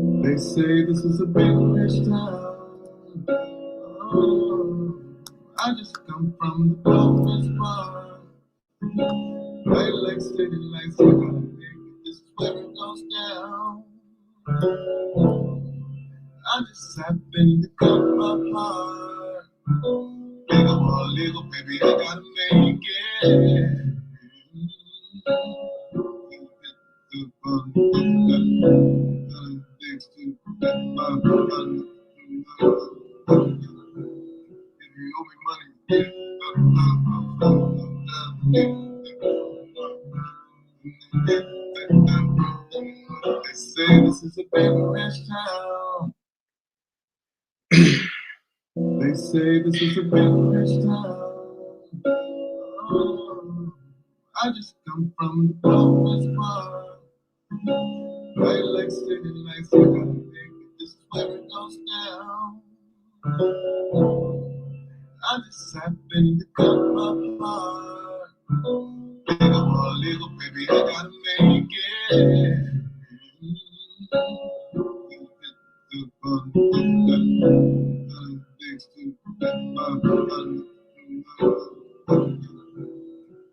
They say this is a big rich town. Oh, I just come from the poorest part. Right like city lights, I gotta make it. This is where it goes down. I just happen to cut my heart. Little more little, baby, I gotta make it. If you owe me money, they say this is a big rich town. They say this is a big rich town. Oh, I just come from the poorest part. Right like city lights, I gotta make it. This is where it goes down. I just happen to cut my heart. Little more little, baby, I gotta make it.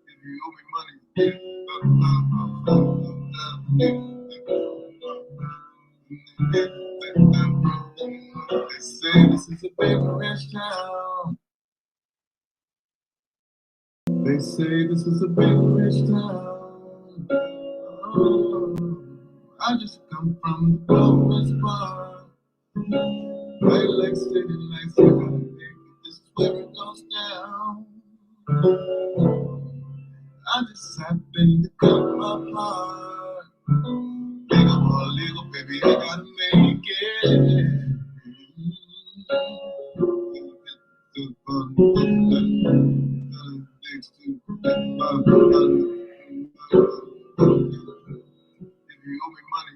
If you owe me money, they say this is a big rich town. They say this is a big rich town. Oh, I just come from the poorest part. Right like city lights, I gotta make it. This is where it goes down. I just happen to cut my heart. Little more little, baby, I gotta make it. If you owe me money,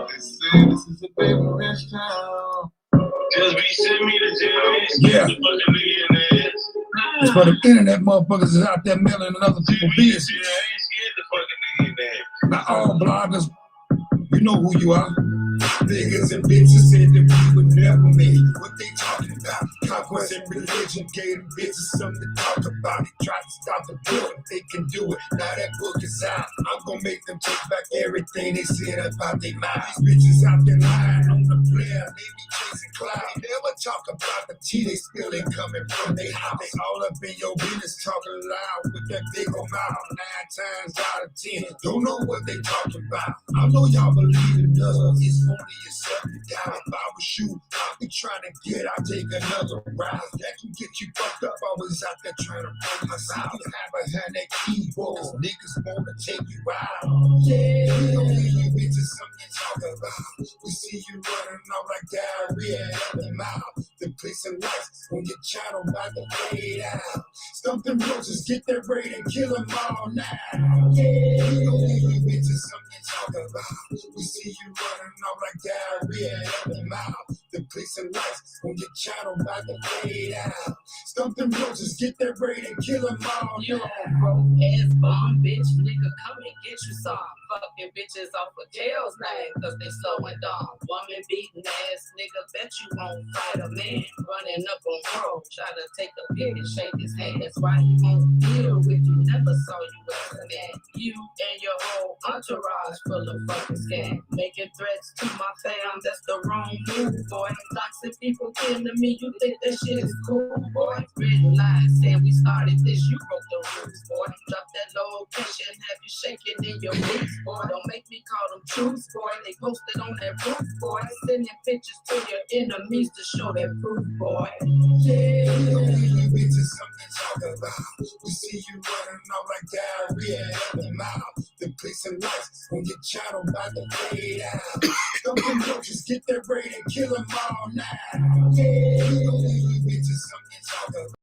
they say this is a big rich town. Just be send me to jail. Yeah. It's for the internet motherfuckers is out there mailing in other people's business. Yeah, I ain't scared the fucking nigga. Not all bloggers, you know who you are. Niggas and bitches said that we would never make what they talking about. Conquest and religion gave them bitches something to talk about. They tried to stop the book, they can do it. Now that book is out. I'm gonna make them take back everything they said about their minds. These bitches out there lying on the player, they be chasing cloud. They never talk about the tea they spilling coming from their house. They all up in your business talking loud with that big old mouth. 9 times out of 10, don't know what they talking about. I know y'all believe in us, it's only yourself to doubt. If I was you, I'd be trying to I'll take another route. That can get you fucked up, always out there trying to run us out. You hide behind that keyboard, niggas wanna take you out. Yeah, we don't leave you bitches something to talk about. We see you running off like diarrhea out the mouth. The police and lights on your channel about to fade out. Stump them roses, get that raid and kill them all now. Yeah, we don't leave you bitches something to talk about. We see you running off like diarrhea out the mouth. The police and lights on your channel about to fade out. Stump them roses, get that raid and kill them all. You broke ass bomb bitch, nigga, come and get you some. Fucking bitches off of jail's name, cause they slow and dumb. Woman beating ass nigga, bet you won't fight a man. Running up on road, try to take a pic and shake his hand. That's why he won't deal with you, never saw you as a man. You and your whole entourage full of fucking scam. Making threats to my fam, that's the wrong move, boy. Toxic people killing me, you think that shit is cool, boy. Red lines saying we started this, you broke the rules, boy. Drop that location, have you shaking in your boots, boy. Don't make me call them truths, boy. They posted on that roof, boy. Sending pictures to your enemies to show that proof, boy. Yeah, we don't leave you bitches something to talk about. We see you running off like diarrhea out the mouth. The police and lights on your channel about to fade out. Stump them roaches, get that raid and kill them all now. Yeah, we don't leave you bitches something to talk about.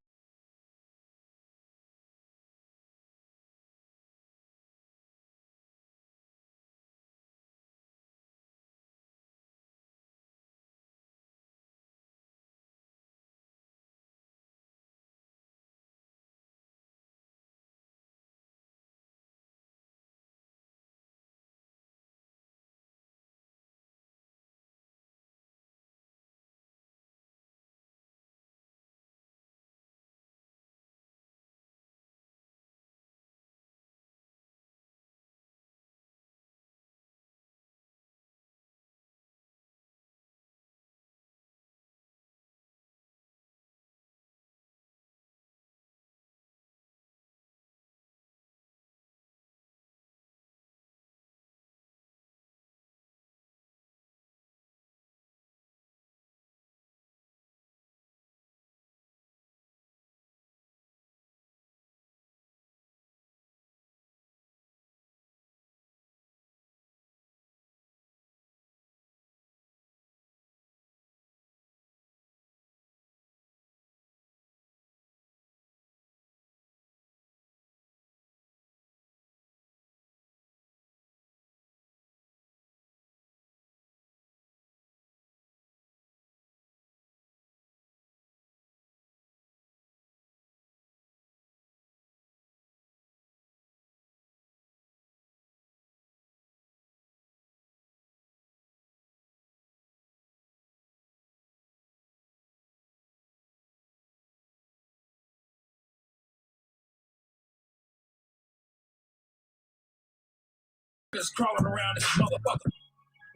Just crawling around this motherfucker.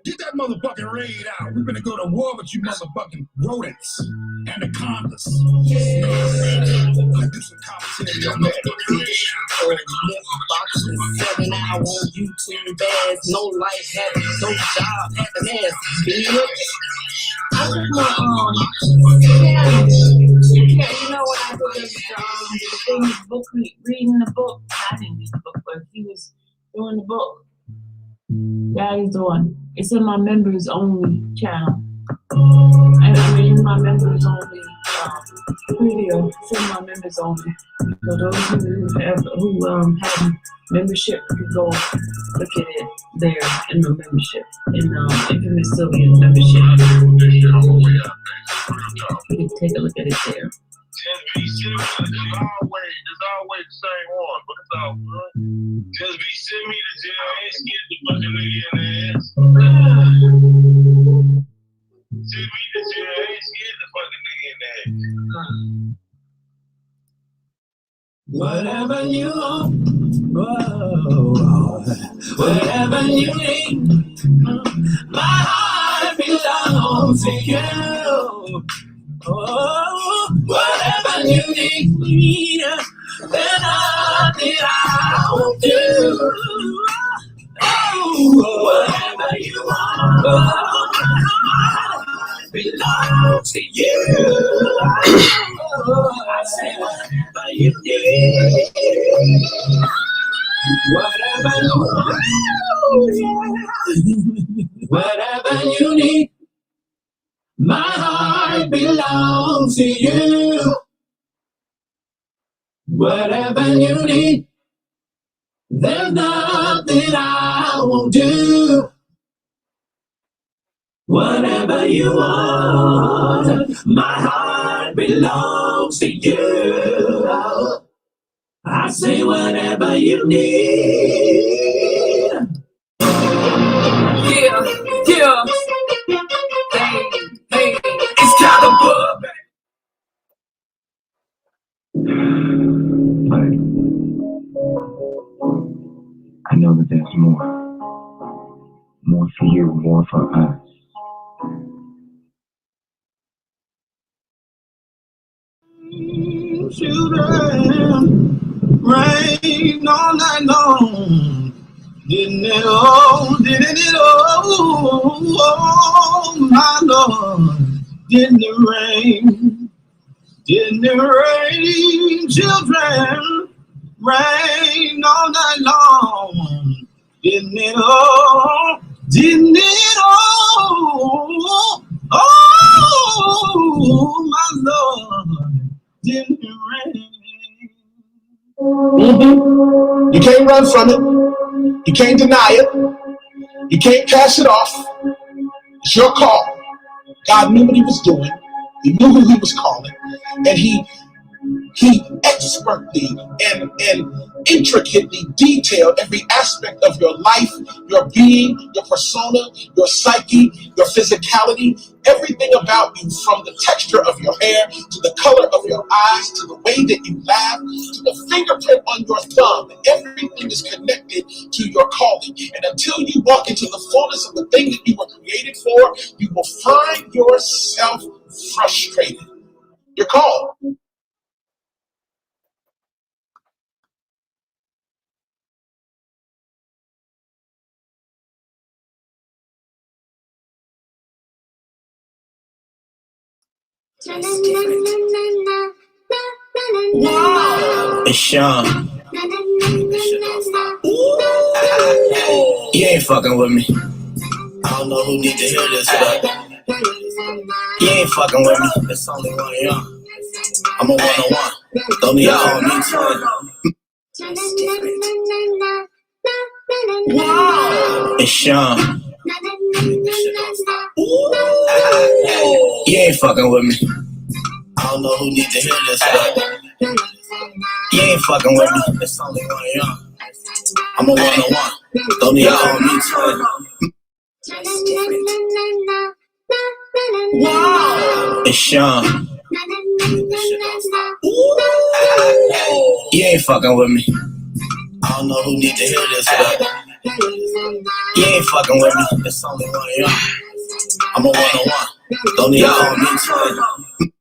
Get that motherfucking raid out. We're gonna go to war with you motherfucking rodents, anacondas. I do some commentary on that. Boxes 7 hour on YouTube ads. No life, having no job, having ass. Bitch. I just want, yeah, you know what I did? The book, reading the book. I didn't read the book, but he was doing the book. Yeah, he's doing. It's in my members only channel. I mean, my members only video. It's in my members only. So those who have membership, you can go look at it there in the membership, in Infamous Sylvia's membership. You can take a look at it there. It's always the same one, but it's all good. Just be send me to jail, ain't scared the fucking nigga in the ass. Send me to jail, ain't scared the fucking nigga in the ass. Whatever you want, whatever you need, my heart belongs to you. Oh, whatever you need, then nothing I won't do. Oh, whatever you want, belongs to you. I say whatever you need, whatever you want, whatever you need. My heart belongs to you. Whatever you need, there's nothing I won't do. Whatever you want, my heart belongs to you. I say whatever you need. Yeah, yeah. Hey, it's caliber. I know that there's more for you, more for us. Children, rain all night long. Didn't it all, oh, my Lord. Didn't it rain, children, rain all night long. Didn't it all, oh, my Lord. Didn't it rain. Mm-hmm. You can't run from it. You can't deny it. You can't pass it off. It's your call. God knew what he was doing. He knew who he was calling. And he expertly and intricately detailed every aspect of your life, your being, your persona, your psyche, your physicality, everything about you, from the texture of your hair to the color of your eyes to the way that you laugh to the fingerprint on your thumb. Everything is connected to your calling. And until you walk into the fullness of the thing that you were created for, you will find yourself frustrated. You're called. Wow. It's Sean. You ain't fucking with me. I don't know who needs to hear this, but you ain't fucking with me. It's only one of y'all. I'm a one-on-one. Don't need to call me twin. Wow. It's Sean. You ain't fucking with me. I don't know who needs to hear this, but you ain't fucking with me. It's only one of y'all. I'm a one-on-one. Don't need to call me twin. Wow. It's Sean. You ain't fucking with me. I don't know who needs to hear this, but You ain't fucking with me. It's only one of y'all. I'm a one-on-one. Don't need all me to it.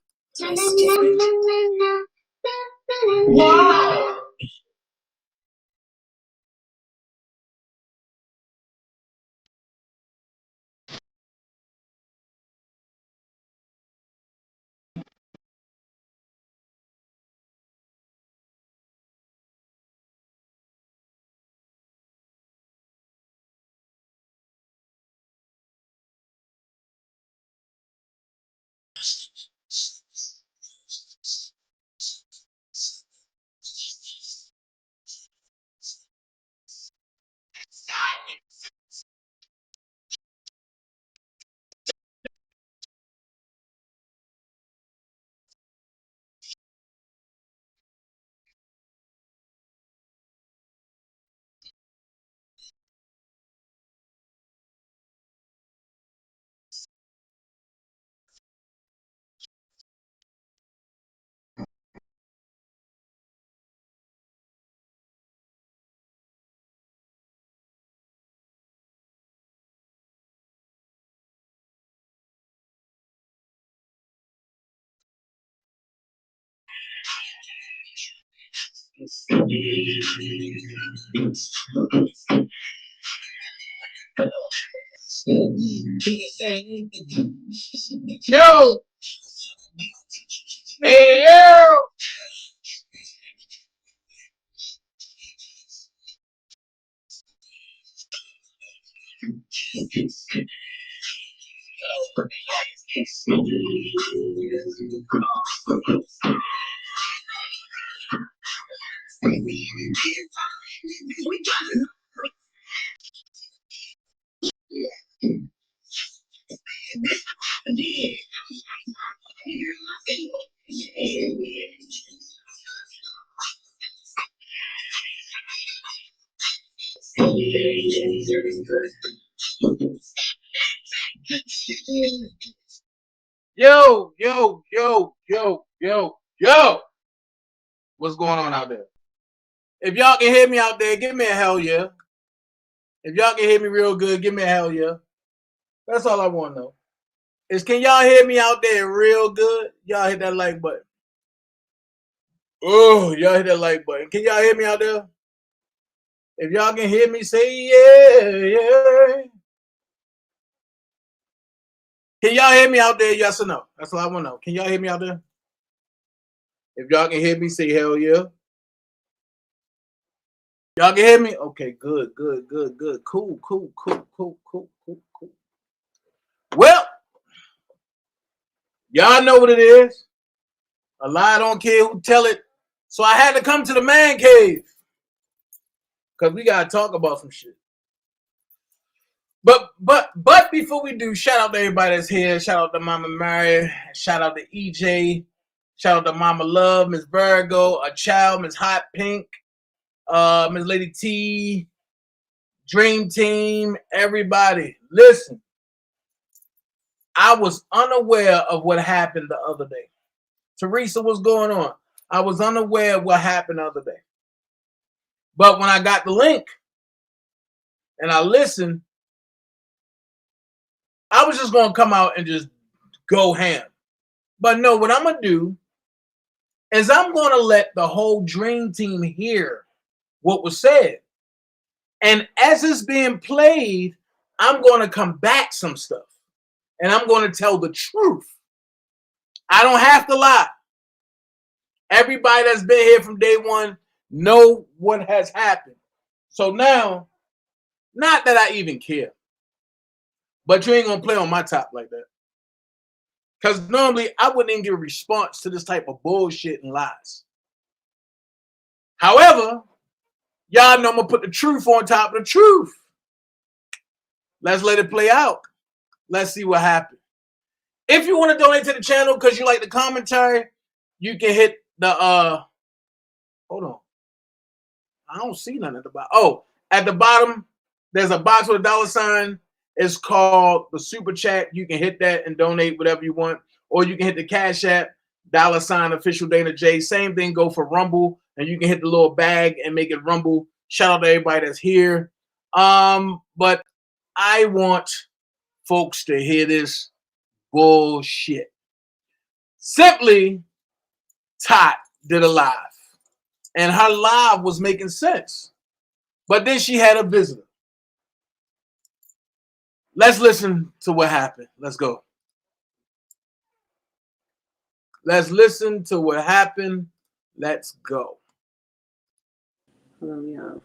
Yo! Hey, yo! Yo, yo, yo, yo, yo, yo. What's going on out there? If y'all can hear me out there, give me a hell yeah. If y'all can hear me real good, give me a hell yeah. That's all I want to know. Is can y'all hear me out there real good? Y'all hit that like button. Oh, y'all hit that like button. Can y'all hear me out there? If y'all can hear me, say yeah, yeah. Can y'all hear me out there? Yes or no? That's all I want to know. Can y'all hear me out there? If y'all can hear me, say hell yeah. Y'all can hear me? Okay, good, good, good, good. Cool, cool, cool, cool, cool, cool, cool. Well, y'all know what it is. A lie don't care who tell it. So I had to come to the man cave. Because we got to talk about some shit. But before we do, shout out to everybody that's here. Shout out to Mama Mary. Shout out to EJ. Shout out to Mama Love, Miss Virgo, a child, Miss Hot Pink, Miss Lady T, Dream Team, everybody. Listen, I was unaware of what happened the other day. Teresa, what's going on? I was unaware of what happened the other day. But when I got the link and I listened, I was just going to come out and just go ham. But no, what I'm going to do is I'm going to let the whole Dream Team hear what was said. And as it's being played, I'm going to combat some stuff. And I'm going to tell the truth. I don't have to lie. Everybody that's been here from day one know what has happened. So now, not that I even care. But you ain't going to play on my top like that. Because normally I wouldn't even give a response to this type of bullshit and lies. However, y'all know I'm going to put the truth on top of the truth. Let's let it play out. Let's see what happens. If you want to donate to the channel because you like the commentary, you can hit the, hold on. I don't see nothing at the bottom. Oh, at the bottom, there's a box with a $sign. It's called the Super Chat. You can hit that and donate whatever you want. Or you can hit the Cash App, $sign OfficialDanaJay. Same thing, go for Rumble. And you can hit the little bag and make it Rumble. Shout out to everybody that's here. But I want folks to hear this bullshit. Simply, Tot did a live, and her live was making sense. But then she had a visitor. Let's listen to what happened. Let's go. Let's listen to what happened. Let's go. Hold on, y'all.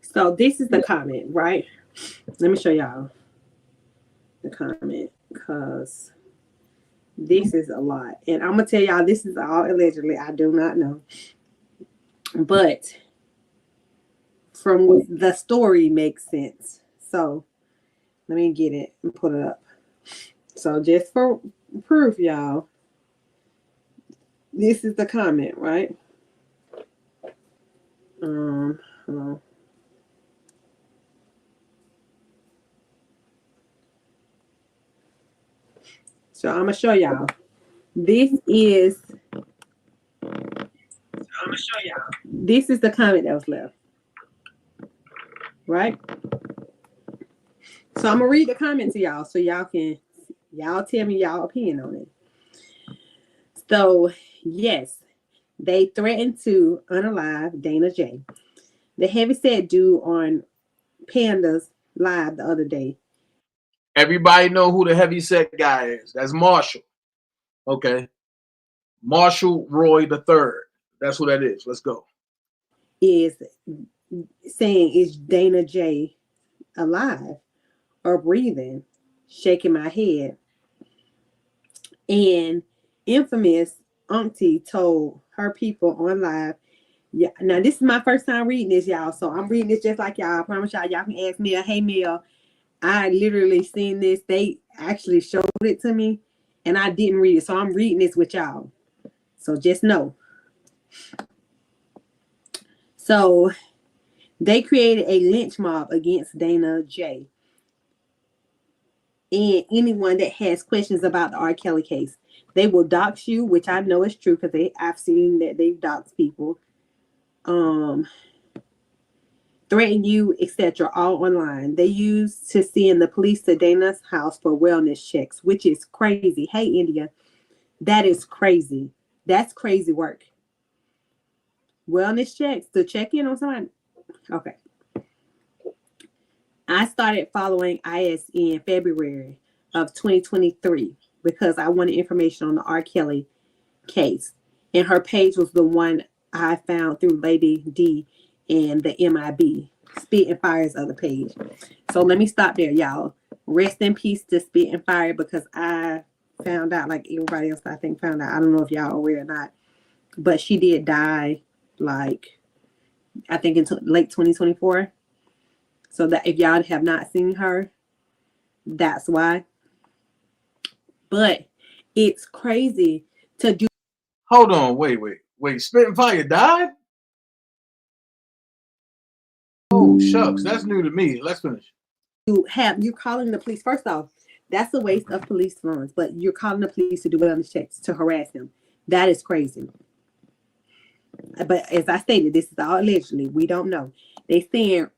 So this is the comment, right? Let me show y'all the comment because this is a lot. And I'm going to tell y'all this is all allegedly. I do not know. But from the story makes sense. So let me get it and put it up. So just for proof, y'all, this is the comment, right? Hold on. So I'm gonna show y'all. This is the comment that was left. Right? So I'm gonna read the comment to y'all so y'all tell me y'all opinion on it. So yes, they threatened to unalive DanaJay. The heavyset dude on Panda's live the other day. Everybody know who the heavyset guy is. That's Marshall. Okay. Marshall Roy III. That's who that is. Let's go. Is saying, is DanaJay alive or breathing? Shaking my head. And infamous auntie told her people on live. Yeah, now this is my first time reading this, y'all. So I'm reading this just like y'all. I promise y'all can ask Mel, hey Mel, I literally seen this. They actually showed it to me and I didn't read it. So I'm reading this with y'all. So just know. So they created a lynch mob against DanaJay and anyone that has questions about the R. Kelly case. They will dox you, which I know is true because I've seen that they've doxed people. Threaten you, etc., all online. They used to send the police to Dana's house for wellness checks, which is crazy. Hey, India, that is crazy. That's crazy work. Wellness checks to check in on someone. Okay. I started following IS in February of 2023 because I wanted information on the R. Kelly case. And her page was the one I found through Lady D and the MIB. Spit and Fire's other page. So let me stop there, y'all. Rest in peace to Spit and Fire because I found out, like everybody else I think found out. I don't know if y'all are aware or not. But she did die, like, I think in late 2024. So that if y'all have not seen her, that's why. But it's crazy to do. Hold on, wait. Spit and Fire died? Oh, shucks. That's new to me. Let's finish. You're calling the police. First off, that's a waste of police funds, but you're calling the police to do wellness checks to harass them. That is crazy. But as I stated, this is all allegedly. We don't know. They saying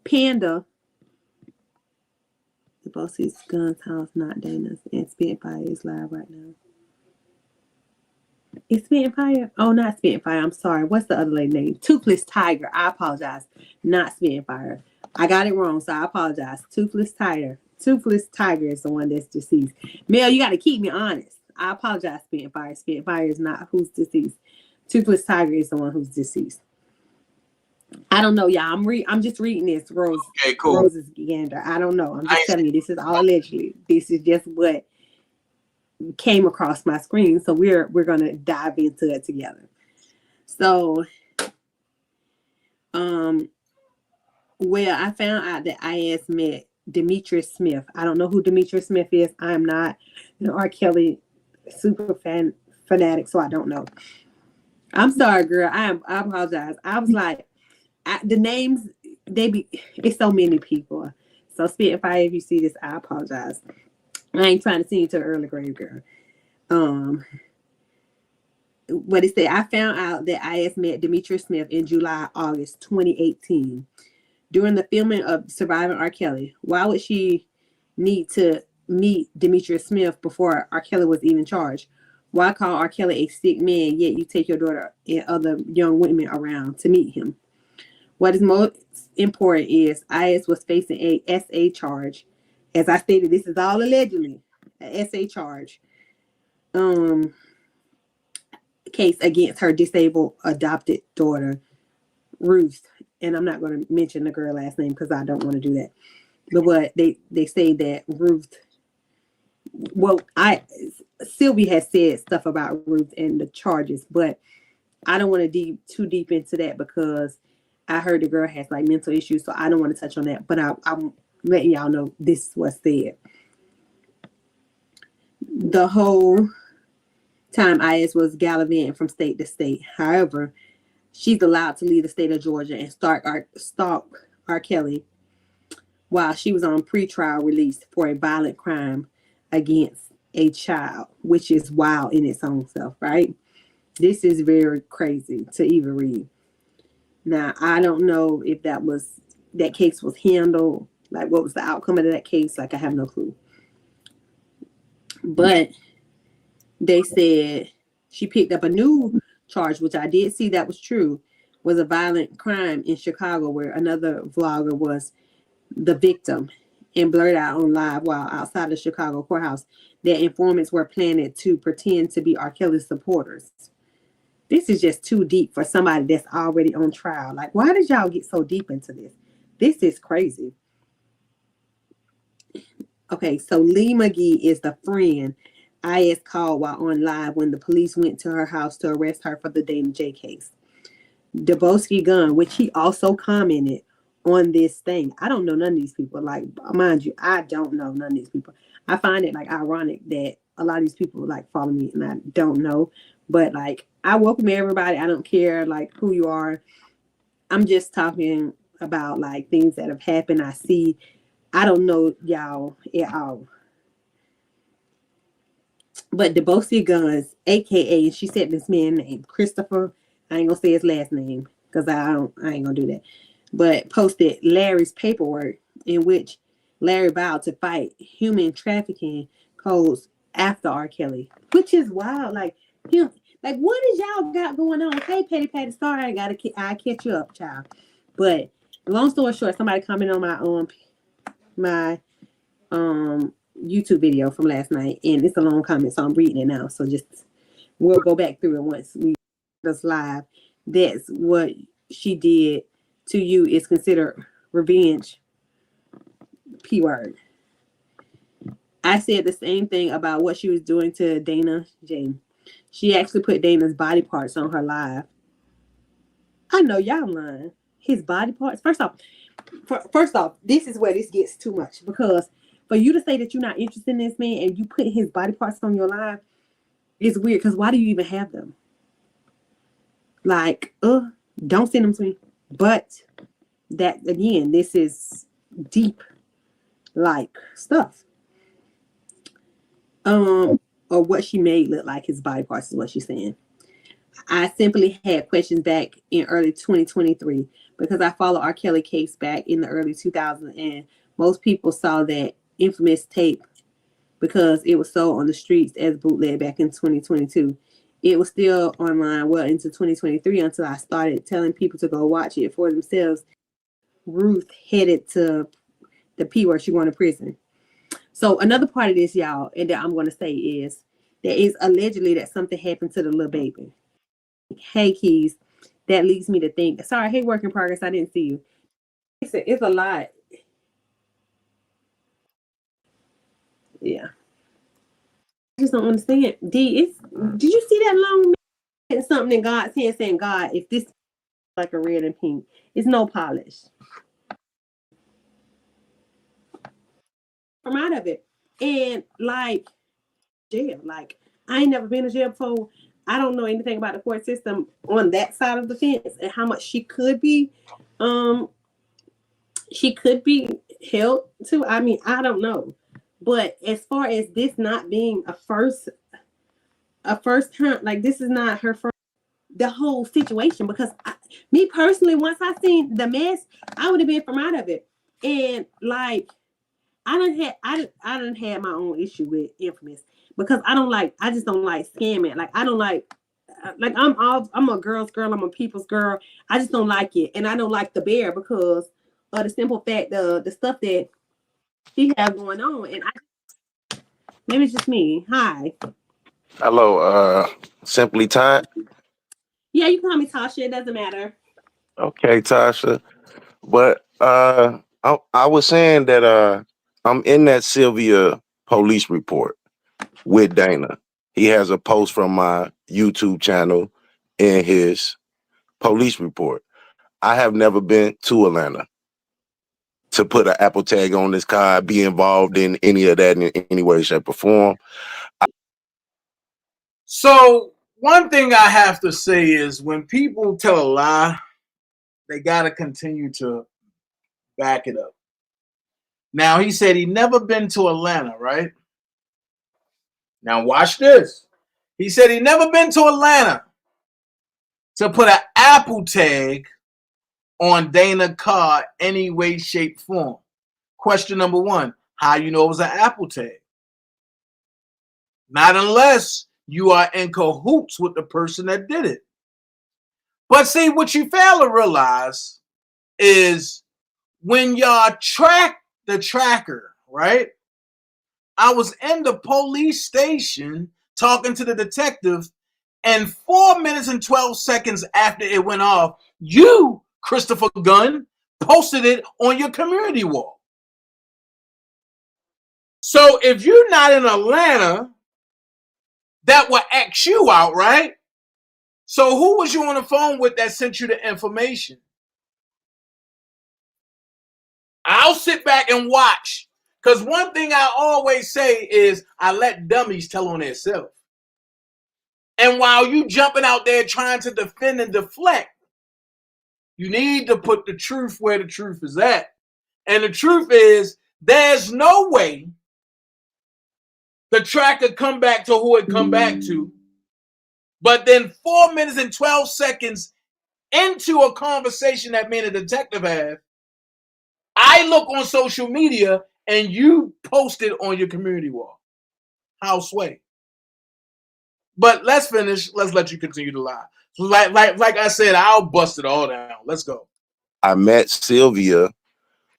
Panda, the boss's gun's house, not Dana's, and Spitfire is live right now. Is Spitfire? Oh, not Spitfire. I'm sorry. What's the other lady name? Toothless Tiger. I apologize. Not Spitfire. I got it wrong, so I apologize. Toothless Tiger. Toothless Tiger is the one that's deceased. Mel, you got to keep me honest. I apologize, Spitfire. Spitfire is not who's deceased. Toothless Tiger is the one who's deceased. I don't know, y'all. I'm just reading this. Okay, cool. Rose's gander. I don't know. I'm just telling you, this is all allegedly. This is just what came across my screen. So we're gonna dive into it together. So, well, I found out that IS met Demetrius Smith. I don't know who Demetrius Smith is. I'm not an R. Kelly super fanatic, so I don't know. I'm sorry, girl. I apologize. I was like, the names it's so many people. So Spitfire, if you see this, I apologize. I ain't trying to send you to an early grave, girl. What it said, I found out that IS met Demetrius Smith in August 2018 during the filming of Surviving R. Kelly. Why would she need to meet Demetrius Smith before R. Kelly was even charged? Why call R. Kelly a sick man, yet you take your daughter and other young women around to meet him? What is most important is IS was facing a SA charge. As I stated, this is all allegedly a SA charge. Case against her disabled adopted daughter, Ruth. And I'm not going to mention the girl last name because I don't want to do that. But what they say that Ruth, well, Sylvie has said stuff about Ruth and the charges, but I don't want to dig too deep into that because I heard the girl has like mental issues, so I don't want to touch on that. But I'm letting y'all know this was said. The whole time IS was gallivanting from state to state. However, she's allowed to leave the state of Georgia and stalk R. Kelly while she was on pretrial release for a violent crime against a child, which is wild in its own self, right? This is very crazy to even read. Now, I don't know if that case was handled, like what was the outcome of that case, like I have no clue. But they said she picked up a new charge, which I did see that was true, was a violent crime in Chicago where another vlogger was the victim and blurred out on live while outside the Chicago courthouse that informants were planning to pretend to be R. Kelly's supporters. This is just too deep for somebody that's already on trial. Like, why did y'all get so deep into this? This is crazy. Okay, so Lee McGee is the friend IS called while on live when the police went to her house to arrest her for the DanaJay case. Debunking Gun, which he also commented on this thing. I don't know none of these people. Like, mind you, I don't know none of these people. I find it like ironic that a lot of these people like follow me and I don't know. But like, I welcome everybody. I don't care like who you are. I'm just talking about like things that have happened. I see. I don't know y'all at all. But Debunking Guns, aka, she said this man named Christopher. I ain't gonna say his last name because I ain't gonna do that. But posted Larry's paperwork in which Larry vowed to fight human trafficking codes after R. Kelly, which is wild. Like him, like what is y'all got going on? Hey, Patty, sorry, I catch you up, child. But long story short, somebody commented on my YouTube video from last night, and it's a long comment, so I'm reading it now. So just we'll go back through it once we us live. That's what she did to you is considered revenge. P-word. I said the same thing about what she was doing to DanaJay. She actually put Dana's body parts on her live. I know y'all lying. His body parts. First off, this is where this gets too much because for you to say that you're not interested in this man and you put his body parts on your live is weird because why do you even have them? Like, don't send them to me. But that again, this is deep like stuff. Or what she made look like his body parts is what she's saying. I simply had questions back in early 2023 because I followed R. Kelly case back in the early 2000s, and most people saw that infamous tape because it was sold on the streets as bootleg back in 2022. It was still online well into 2023 until I started telling people to go watch it for themselves. Ruth headed to the P word, she going to prison. So another part of this, y'all, and that I'm going to say is there is allegedly that something happened to the little baby. Hey, Keys, that leads me to think. Sorry, hey, work in progress. I didn't see you. It's a lot. Yeah. I just don't understand. Did you see that long and something in God's hand saying, God, if this is like a red and pink, it's no polish. I'm out of it. And like jail, like I ain't never been to jail before. I don't know anything about the court system on that side of the fence and how much she could be she could be held to. I mean, I don't know. But as far as this not being a first time, like this is not her first, the whole situation, because me personally, once I seen the mess, I would have been from out of it. And like I done had my own issue with Infamous, because I just don't like scamming. Like I don't like I'm a girl's girl, I'm a people's girl. I just don't like it. And I don't like the bear because of the simple fact the stuff that she has going on. And maybe it's just me. Hi. Hello, Simply Todd. Yeah, you can call me Tasha, it doesn't matter. Okay, Tasha. But I was saying that I'm in that Sylvia police report with Dana. He has a post from my YouTube channel in his police report. I have never been to Atlanta to put an Apple tag on this car, be involved in any of that in any way, shape, or form. So one thing I have to say is when people tell a lie, they got to continue to back it up. Now, he said he never been to Atlanta, right? Now, watch this. He said he never been to Atlanta to put an Apple tag on Dana car any way, shape, form. Question number one, how you know it was an Apple tag? Not unless you are in cahoots with the person that did it. But see, what you fail to realize is when y'all track the tracker, right? I was in the police station talking to the detective, and 4 minutes and 12 seconds after it went off, you, Christopher Gunn, posted it on your community wall. So if you're not in Atlanta, that will X you out, right? So who was you on the phone with that sent you the information? I'll sit back and watch. Because one thing I always say is I let dummies tell on themselves. And while you jumping out there trying to defend and deflect, you need to put the truth where the truth is at. And the truth is there's no way the tracker come back to who it come back to. But then 4 minutes and 12 seconds into a conversation that me and the detective have, I look on social media and you post it on your community wall. How sway? But let's finish. Let's let you continue to lie. So like I said, I'll bust it all down. Let's go. I met Sylvia.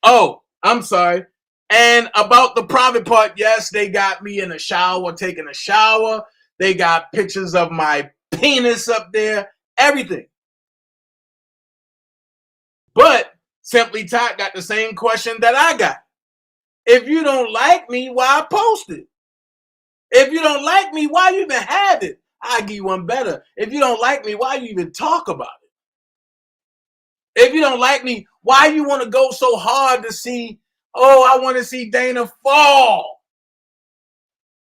Oh, I'm sorry. And about the private part, yes, they got me in the shower, taking a shower. They got pictures of my penis up there, everything. But Simply Todd got the same question that I got. If you don't like me, why post it? If you don't like me, why you even have it? I'll give you one better. If you don't like me, why you even talk about it? If you don't like me, why you want to go so hard to see, oh, I want to see Dana fall?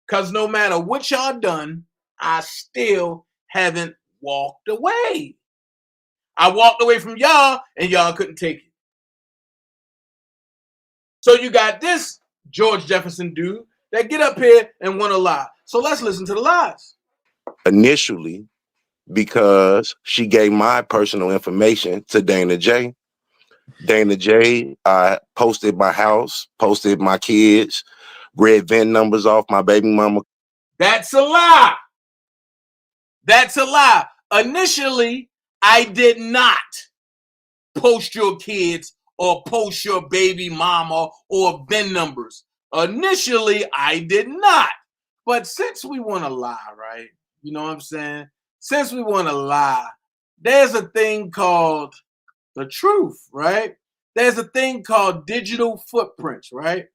Because no matter what y'all done, I still haven't walked away. I walked away from y'all and y'all couldn't take it. So you got this George Jefferson dude that get up here and want to lie. So let's listen to the lies. Initially, because she gave my personal information to DanaJay. DanaJay posted my house, posted my kids, read VIN numbers off my baby mama. That's a lie. That's a lie. Initially, I did not post your kids or post your baby mama or VIN numbers. Initially, I did not. But since we want to lie, right? You know what I'm saying? Since we want to lie, there's a thing called the truth, right? There's a thing called digital footprints, right?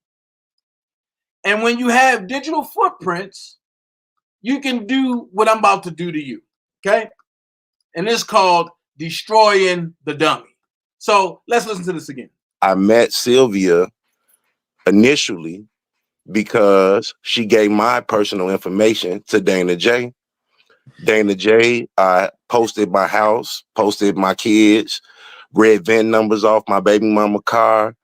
And when you have digital footprints, you can do what I'm about to do to you, okay? And it's called destroying the dummy. So let's listen to this again. I met Sylvia initially because she gave my personal information to DanaJay. DanaJay posted my house, posted my kids, read VIN numbers off my baby mama car.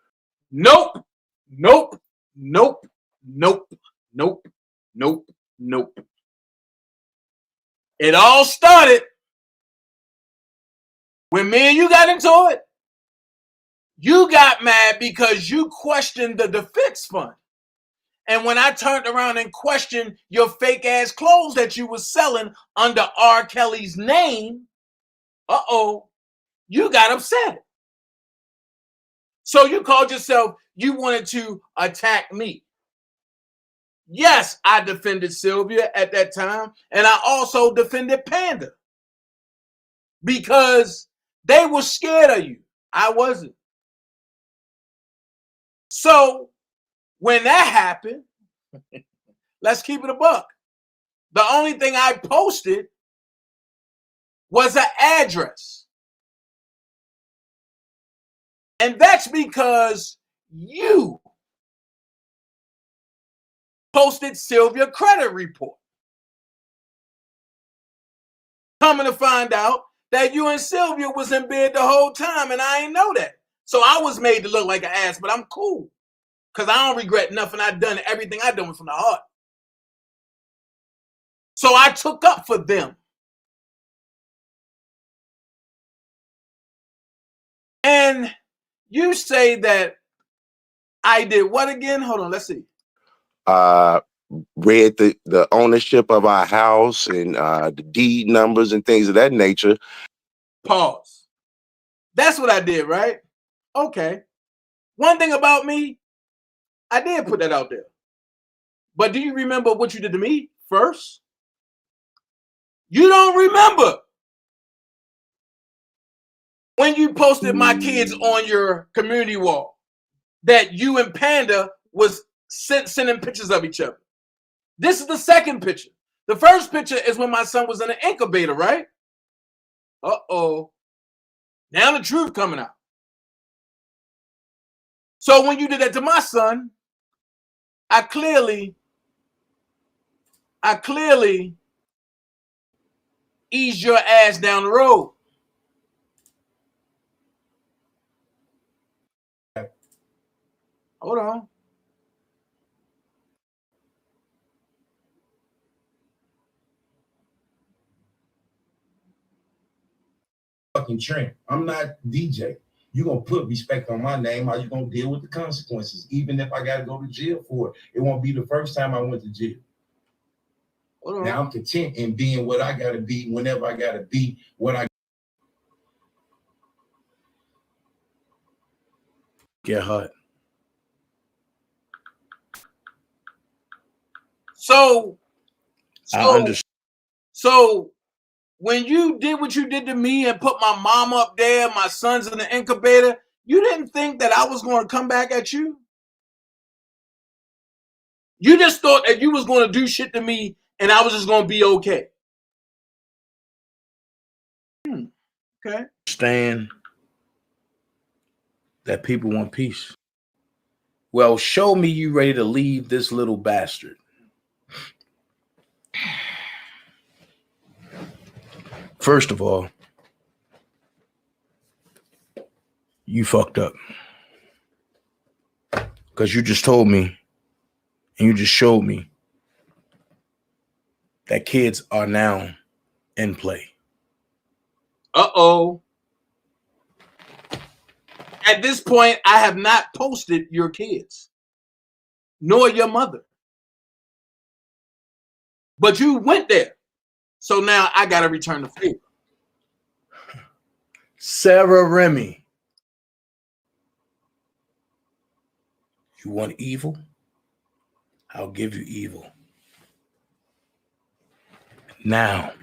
Nope. Nope. Nope. Nope. Nope. Nope. Nope. It all started when me and you got into it. You got mad because you questioned the defense fund. And when I turned around and questioned your fake ass clothes that you was selling under R. Kelly's name, you got upset. So you called yourself, you wanted to attack me. Yes, I defended Sylvia at that time, and I also defended Panda because they were scared of you. I wasn't. So when that happened, let's keep it a buck. The only thing I posted was an address. And that's because you posted Sylvia credit report. Coming to find out that you and Sylvia was in bed the whole time, and I ain't know that. So I was made to look like an ass, but I'm cool. Because I don't regret nothing I've done. Everything I've done was from the heart. So I took up for them. And you say that I did what again? Hold on, let's see. Read the ownership of our house and the deed numbers and things of that nature. Pause. That's what I did, right? Okay. One thing about me, I did put that out there. But do you remember what you did to me first? You don't remember when you posted my kids on your community wall that you and Panda was sending pictures of each other. This is the second picture. The first picture is when my son was in an incubator, right? Now the truth coming out. So when you did that to my son, I clearly eased your ass down the road. Hold on. Fucking Trent. I'm not DJ. You're going to put respect on my name, or you're going to deal with the consequences. Even if I got to go to jail for it, it won't be the first time I went to jail. Now I'm content in being what I got to be whenever I got to be what I get hurt. So I understand. So when you did what you did to me and put my mom up there, my son's in the incubator, you didn't think that I was going to come back at you? You just thought that you was going to do shit to me and I was just going to be okay. Okay. Understand that people want peace. Well, show me you ready to leave this little bastard. First of all, you fucked up. Because you just told me and you just showed me that kids are now in play. At this point, I have not posted your kids, nor your mother. But you went there. So now I got to return the favor. Sarah Remy. You want evil? I'll give you evil. Now,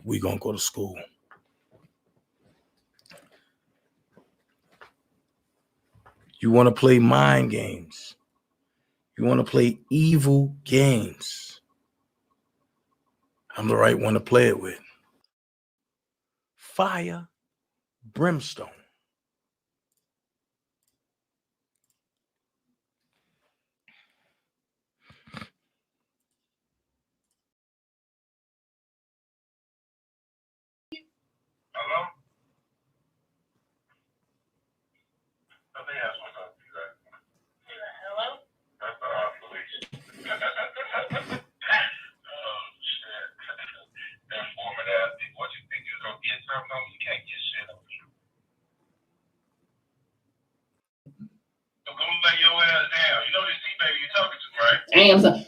we're going to go to school. You want to play mind games. You want to play evil games. I'm the right one to play it with. Fire, brimstone. Hello? Hello? That's the police. Oh, shit. Informant ass people. What you think you're going to get something on? You can't get shit on you. So go lay your ass down. You know this T-baby you're talking to, right? Damn, so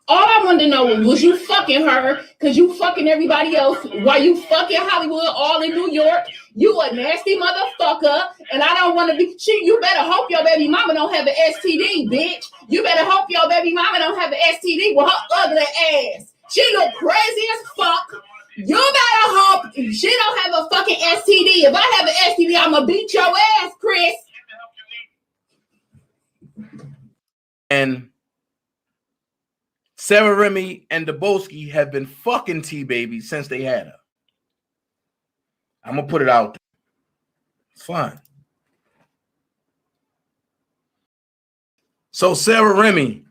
all I wanted to know was you fucking her because you fucking everybody else while you fucking Hollywood, all in New York. You a nasty motherfucker, and I don't want to be. You better hope your baby mama don't have an STD, bitch. You better hope your baby mama don't have an STD with her ugly ass. She look crazy as fuck. You better hope she don't have a fucking STD. If I have an STD, I'm gonna beat your ass, Chris. And Sarah Remy and Debunking have been fucking T-Baby since they had her. I'm going to put it out there. It's fine. So Sarah Remy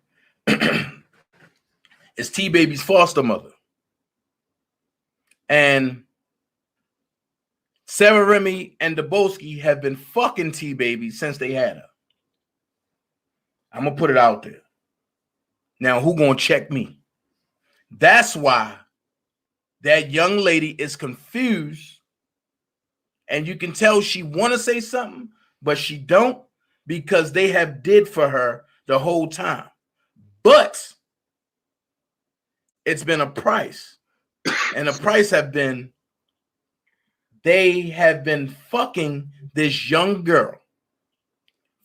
is T-Baby's foster mother. And Sarah Remy and Debunking have been fucking T-Baby since they had her. I'm going to put it out there. Now, who going to check me? That's why that young lady is confused. And you can tell she want to say something, but she don't, because they have did for her the whole time. But it's been a price. And the price have been, they have been fucking this young girl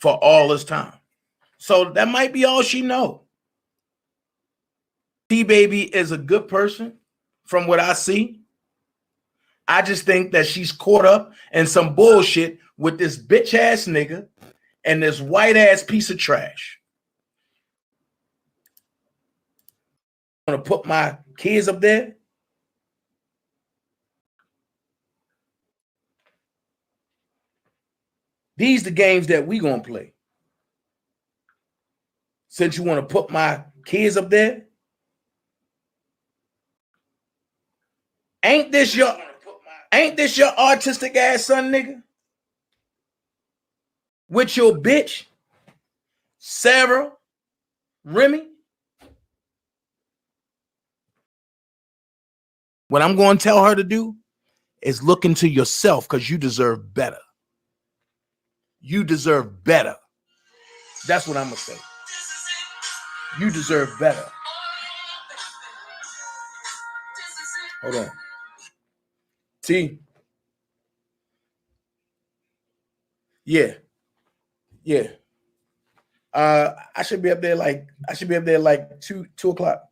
for all this time. So that might be all she know. T-Baby is a good person from what I see. I just think that she's caught up in some bullshit with this bitch ass nigga and this white ass piece of trash. I'm gonna put my kids up there. These the games that we gonna play. Since you want to put my kids up there, ain't this your autistic ass son, nigga? With your bitch, Sarah Remy? What I'm going to tell her to do is look into yourself, because you deserve better. You deserve better. That's what I'm going to say. You deserve better. Hold on. T. Yeah. Yeah. I should be up there like 2 o'clock.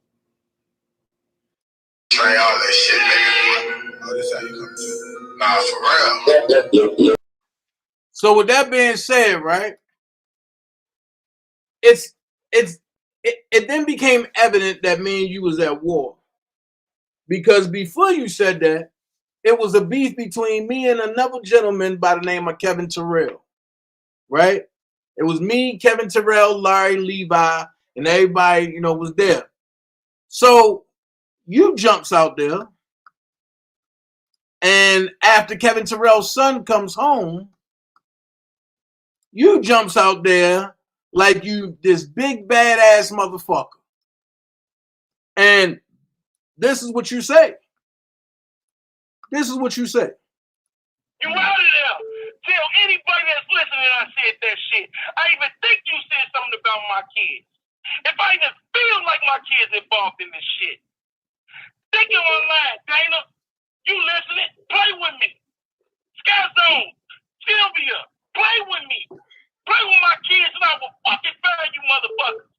Try all that shit, nigga. Oh, this how you come to. Nah, for real. So with that being said, right? It then became evident that me and you was at war. Because before you said that, it was a beef between me and another gentleman by the name of Kevin Terrell. Right? It was me, Kevin Terrell, Larry, Levi, and everybody, was there. So you jumps out there, and after Kevin Terrell's son comes home, you jumps out there like you this big badass motherfucker. And this is what you say. This is what you say. You out of there. Tell anybody that's listening I said that shit. I even think you said something about my kids. If I even feel like my kids involved in this shit. Think you're online, Dana. You listening? Play with me. Sky Zone, Sylvia, play with me. Play with my kids and I will fucking find you motherfuckers.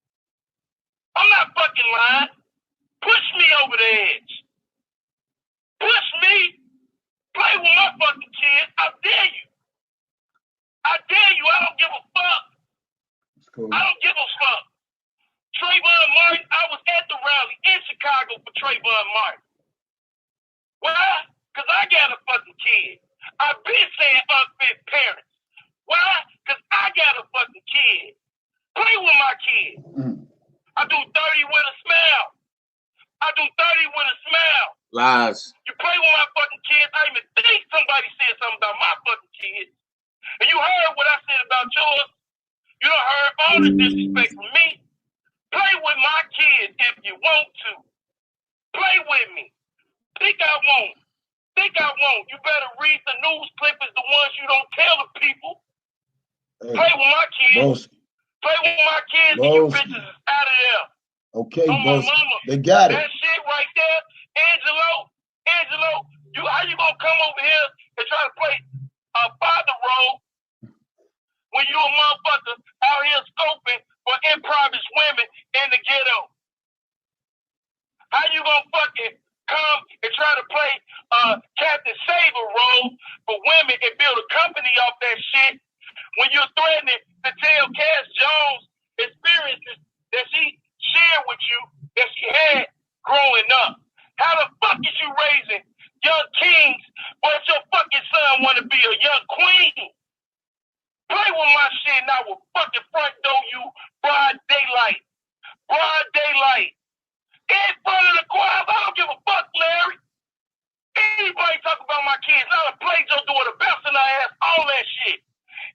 I'm not fucking lying. Push me over the edge. Push me. Play with my fucking kids. I dare you. I dare you. I don't give a fuck. Cool. I don't give a fuck. Trayvon Martin, I was at the rally in Chicago for Trayvon Martin. Why? Because I got a fucking kid. I've been saying unfit parents. Why? Because I got a fucking kid. Play with my kid. I do 30 with a smile. I do 30 with a smile. Lies. You play with my fucking kids. I even think somebody said something about my fucking kids. And you heard what I said about yours. You done heard all the disrespect from me. Play with my kids if you want to. Play with me. Think I won't. Think I won't. You better read the news clippings, the ones you don't tell the people. Hey, play with my kids. Play with my kids and you bitches is out of there. Okay, on my mama. They got it. That shit right there, Angelo, how you gonna come over here and try to play a father role when you a motherfucker out here scoping for impoverished women in the ghetto? How you gonna fucking come and try to play Captain Saver role for women and build a company off that shit when you're threatening to tell Cass Jones experiences that she shared with you that she had growing up? How the fuck is you raising young kings, but your fucking son want to be a young queen? Play with my shit and I will fucking front door you broad daylight. Broad daylight. In front of the choir, I don't give a fuck, Larry. Anybody talk about my kids, I done played your daughter, bouncing her ass, all that shit.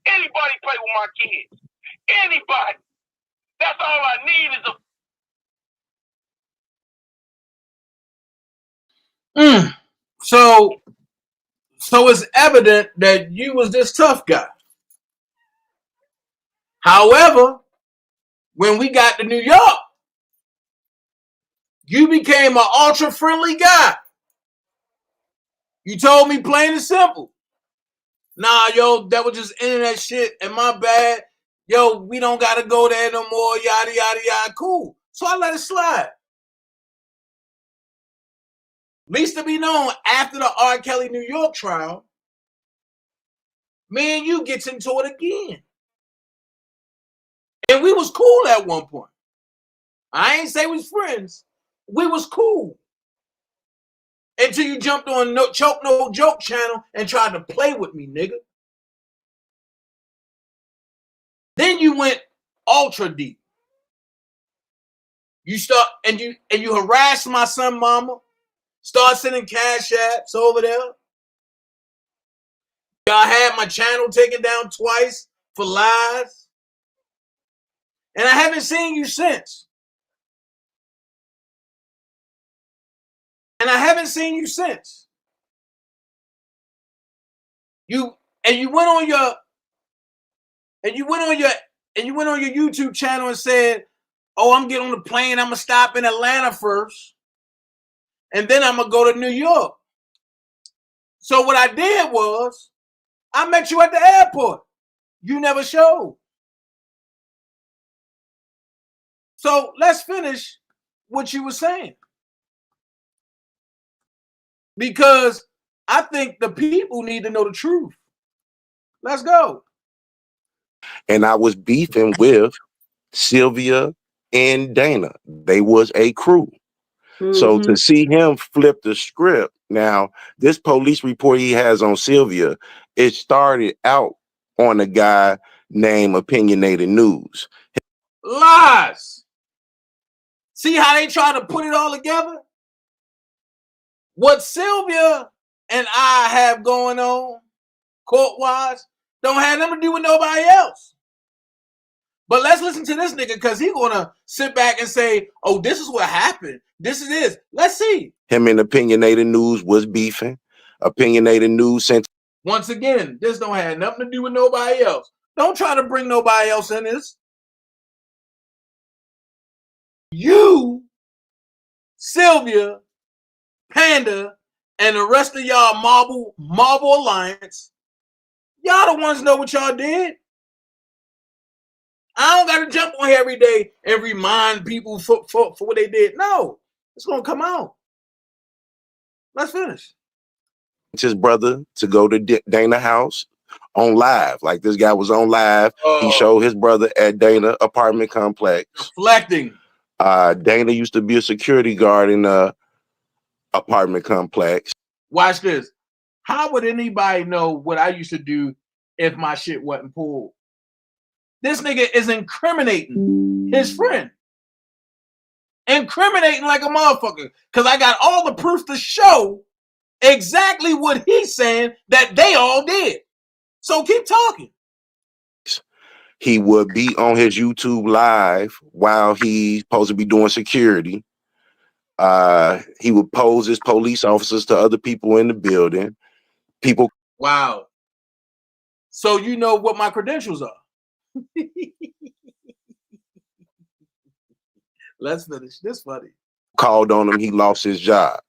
Anybody play with my kids. Anybody. That's all I need is a... So it's evident that you was this tough guy. However, when we got to New York, you became an ultra-friendly guy. You told me plain and simple. Nah, yo, that was just internet shit and my bad. Yo, we don't got to go there no more, yada, yada, yada. Cool. So I let it slide. Least to be known, after the R. Kelly New York trial, me and you gets into it again. And we was cool at one point. I ain't say we was friends. We was cool. Until you jumped on No Joke channel and tried to play with me, nigga. Then you went ultra deep. You start and you harassed my son mama. Start sending cash apps over there. Y'all had my channel taken down twice for lies. And I haven't seen you since. You went on your YouTube channel and said, "Oh, I'm getting on the plane. I'm gonna stop in Atlanta first, and then I'm gonna go to New York." So what I did was, I met you at the airport. You never showed. So let's finish what you were saying, because I think the people need to know the truth. Let's go. And I was beefing with Sylvia and Dana. They was a crew. So to see him flip the script, now this police report he has on Sylvia, it started out on a guy named Opinionated News. Lies. See how they try to put it all together? What Sylvia and I have going on court-wise don't have nothing to do with nobody else. But let's listen to this nigga, because he's going to sit back and say, oh, this is what happened. This is this. Let's see. Him and Opinionated News was beefing. Opinionated News sent... Once again, this don't have nothing to do with nobody else. Don't try to bring nobody else in this. You, Sylvia, Panda, and the rest of y'all Marble Alliance, y'all the ones know what y'all did. I don't got to jump on here every day and remind people for what they did. No, it's going to come out. Let's finish. His brother to go to Dana house on live. Like this guy was on live. He showed his brother at Dana apartment complex. Reflecting. Dana used to be a security guard in a apartment complex. Watch this. How would anybody know what I used to do if my shit wasn't pulled? This nigga is incriminating his friend. Incriminating like a motherfucker. Because I got all the proof to show exactly what he's saying that they all did. So keep talking. He would be on his YouTube live while he's supposed to be doing security. He would pose as police officers to other people in the building. People. Wow. So you know what my credentials are. Let's finish. This funny. Called on him. He lost his job.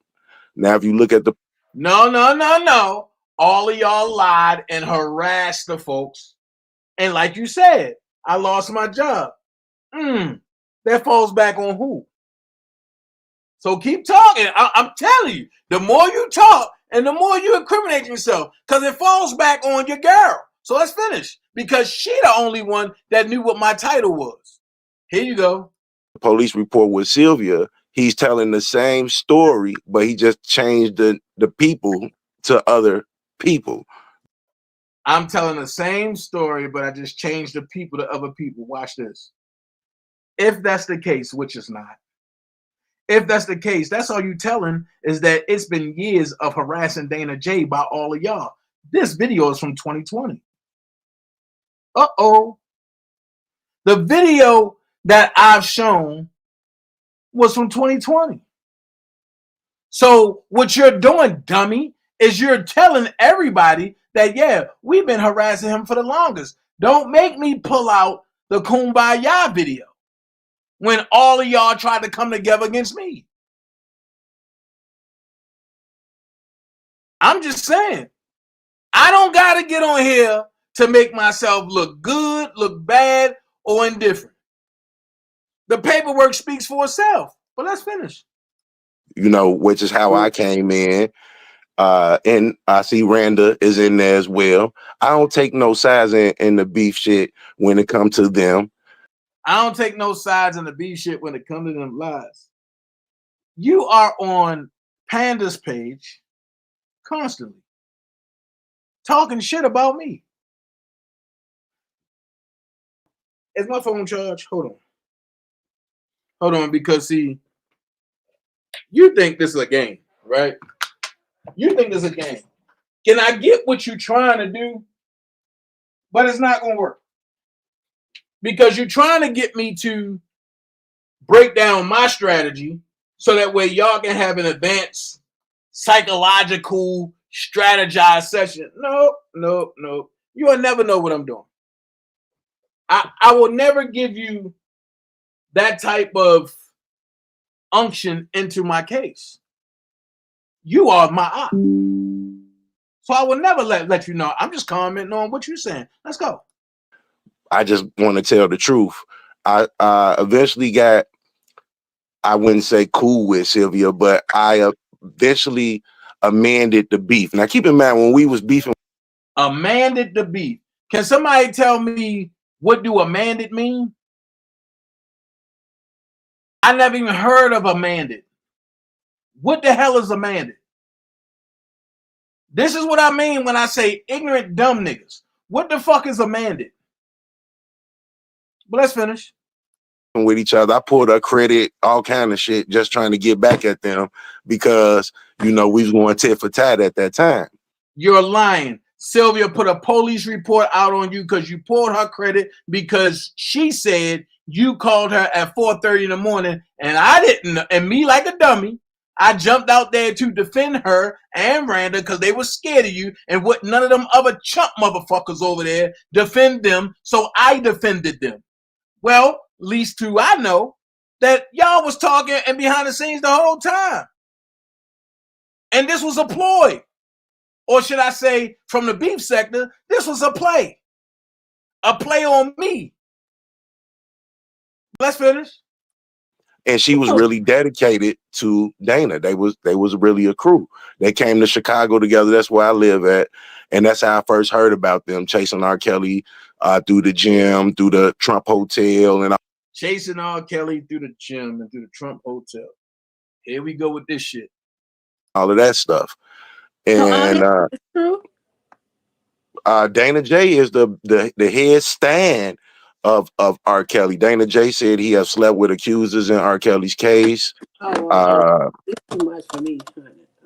Now, if you look at the. No. All of y'all lied and harassed the folks. And like you said, I lost my job. That falls back on who? So keep talking. I'm telling you, the more you talk and the more you incriminate yourself, because it falls back on your girl. So let's finish. Because she the only one that knew what my title was. Here you go. Police report with Sylvia. He's telling the same story, but he just changed the people to other people. I'm telling the same story, but I just changed the people to other people. Watch this. If that's the case, which is not. If that's the case, that's all you telling is that it's been years of harassing Dana J by all of y'all. This video is from 2020. Uh-oh. The video that I've shown was from 2020. So what you're doing, dummy, is you're telling everybody that, yeah, we've been harassing him for the longest. Don't make me pull out the Kumbaya video when all of y'all tried to come together against me. I'm just saying, I don't got to get on here to make myself look good, look bad, or indifferent. The paperwork speaks for itself, but let's finish. You know, which is how I came in. And I see Randa is in there as well. I don't take no sides in the beef shit when it comes to them. I don't take no sides in the beef shit when it comes to them lies. You are on Panda's page constantly talking shit about me. Is my phone charged? Hold on, because see, you think this is a game, right? You think this is a game. Can I get what you're trying to do? But it's not going to work. Because you're trying to get me to break down my strategy so that way y'all can have an advanced psychological strategized session. No. You will never know what I'm doing. I will never give you that type of unction into my case. You are my op. So I will never let you know. I'm just commenting on what you're saying. Let's go. I just want to tell the truth. I eventually got, I wouldn't say cool with Sylvia, but I eventually amended the beef. Now keep in mind when we was beefing. Amended the beef. Can somebody tell me what do amended mean? I never even heard of amended. What the hell is amended? This is what I mean when I say ignorant dumb niggas. What the fuck is amended? But let's finish. With each other, I pulled her credit, all kind of shit, just trying to get back at them because, you know, we was going tit for tat at that time. You're lying. Sylvia put a police report out on you because you pulled her credit because she said you called her at 4:30 in the morning and I didn't, and me like a dummy, I jumped out there to defend her and Randa because they were scared of you and what none of them other chump motherfuckers over there defend them, so I defended them. Well, at least two I know that y'all was talking and behind the scenes the whole time. And this was a ploy. Or should I say, from the beef sector, this was a play. A play on me. Let's finish. And she was really dedicated to Dana. They was really a crew. They came to Chicago together. That's where I live at. And that's how I first heard about them, chasing R. Kelly through the gym, through the Trump Hotel. And chasing R. Kelly through the gym and through the Trump Hotel. Here we go with this shit. All of that stuff. And Dana J is the head stand of R. Kelly. Dana J said he has slept with accusers in R. Kelly's case. It's too much for me.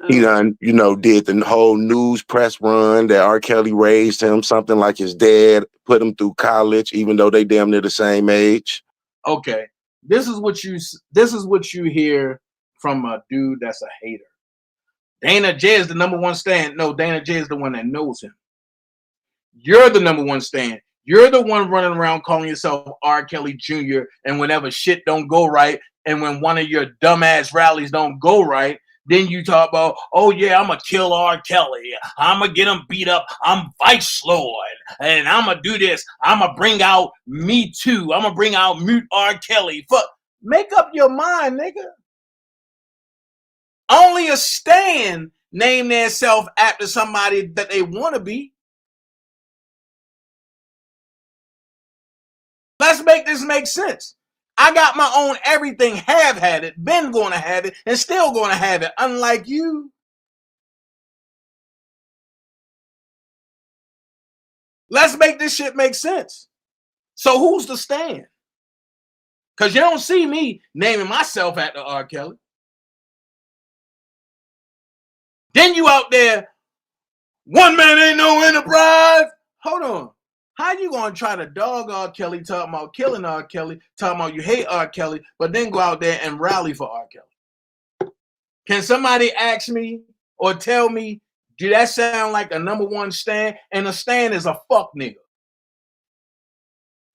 He done, you know, did the whole news press run that R. Kelly raised him, something like his dad put him through college, even though they damn near the same age. Okay, this is what you hear from a dude that's a hater. DanaJay is the number one stand. No, DanaJay is the one that knows him. You're the number one stand. You're the one running around calling yourself R. Kelly Jr. And whenever shit don't go right, and when one of your dumbass rallies don't go right, then you talk about, oh yeah, I'm gonna kill R. Kelly. I'm gonna get him beat up. I'm Vice Lord, and I'm gonna do this. I'm gonna bring out Me Too. I'm gonna bring out Mute R. Kelly. Fuck, make up your mind, nigga. Only a stan name themselves after somebody that they want to be. Let's make this make sense. I got my own everything, have had it, been going to have it, and still going to have it, unlike you. Let's make this shit make sense. So who's the stand? Because you don't see me naming myself after R. Kelly. Then you out there, one man ain't no enterprise. Hold on. How you gonna try to dog R. Kelly, talking about killing R. Kelly, talking about you hate R. Kelly, but then go out there and rally for R. Kelly? Can somebody ask me or tell me, do that sound like a number one stand? And a stand is a fuck nigga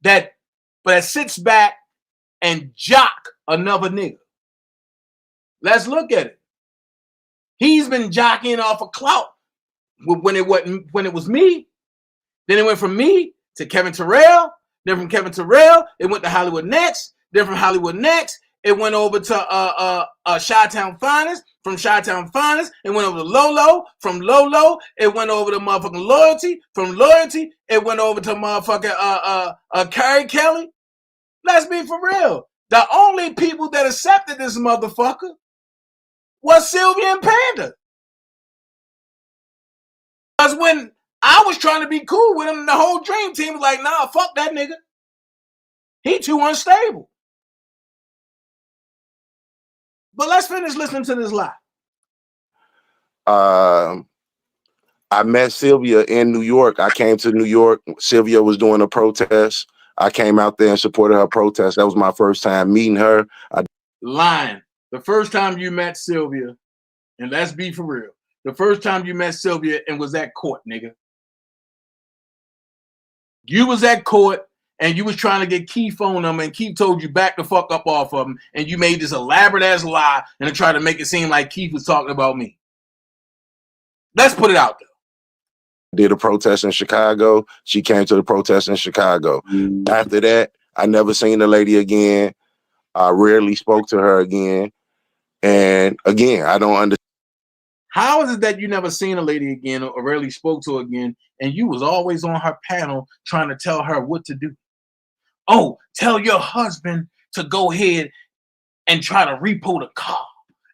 that sits back and jock another nigga. Let's look at it. He's been jockeying off of clout when it was me. Then it went from me to Kevin Terrell. Then from Kevin Terrell, it went to Hollywood Next. Then from Hollywood Next, it went over to Chi-Town Finest. From Chi-Town Finest, it went over to Lolo. From Lolo, it went over to motherfucking Loyalty. From Loyalty, it went over to motherfucking Carrie Kelly. Let's be for real. The only people that accepted this motherfucker was Sylvia and Panda. Because when I was trying to be cool with him, the whole Dream Team was like, nah, fuck that nigga. He too unstable. But let's finish listening to this lie. I met Sylvia in New York. I came to New York. Sylvia was doing a protest. I came out there and supported her protest. That was my first time meeting her. Lying. The first time you met Sylvia, and let's be for real, the first time you met Sylvia and was at court, nigga. You was at court and you was trying to get Keith phone number, and Keith told you back the fuck up off of him, and you made this elaborate ass lie and to try to make it seem like Keith was talking about me. Let's put it out there. Did a protest in Chicago. She came to the protest in Chicago. After that, I never seen the lady again. I rarely spoke to her again. And again, I don't understand. How is it that you never seen a lady again or rarely spoke to her again, and you was always on her panel trying to tell her what to do? Oh, tell your husband to go ahead and try to repo the car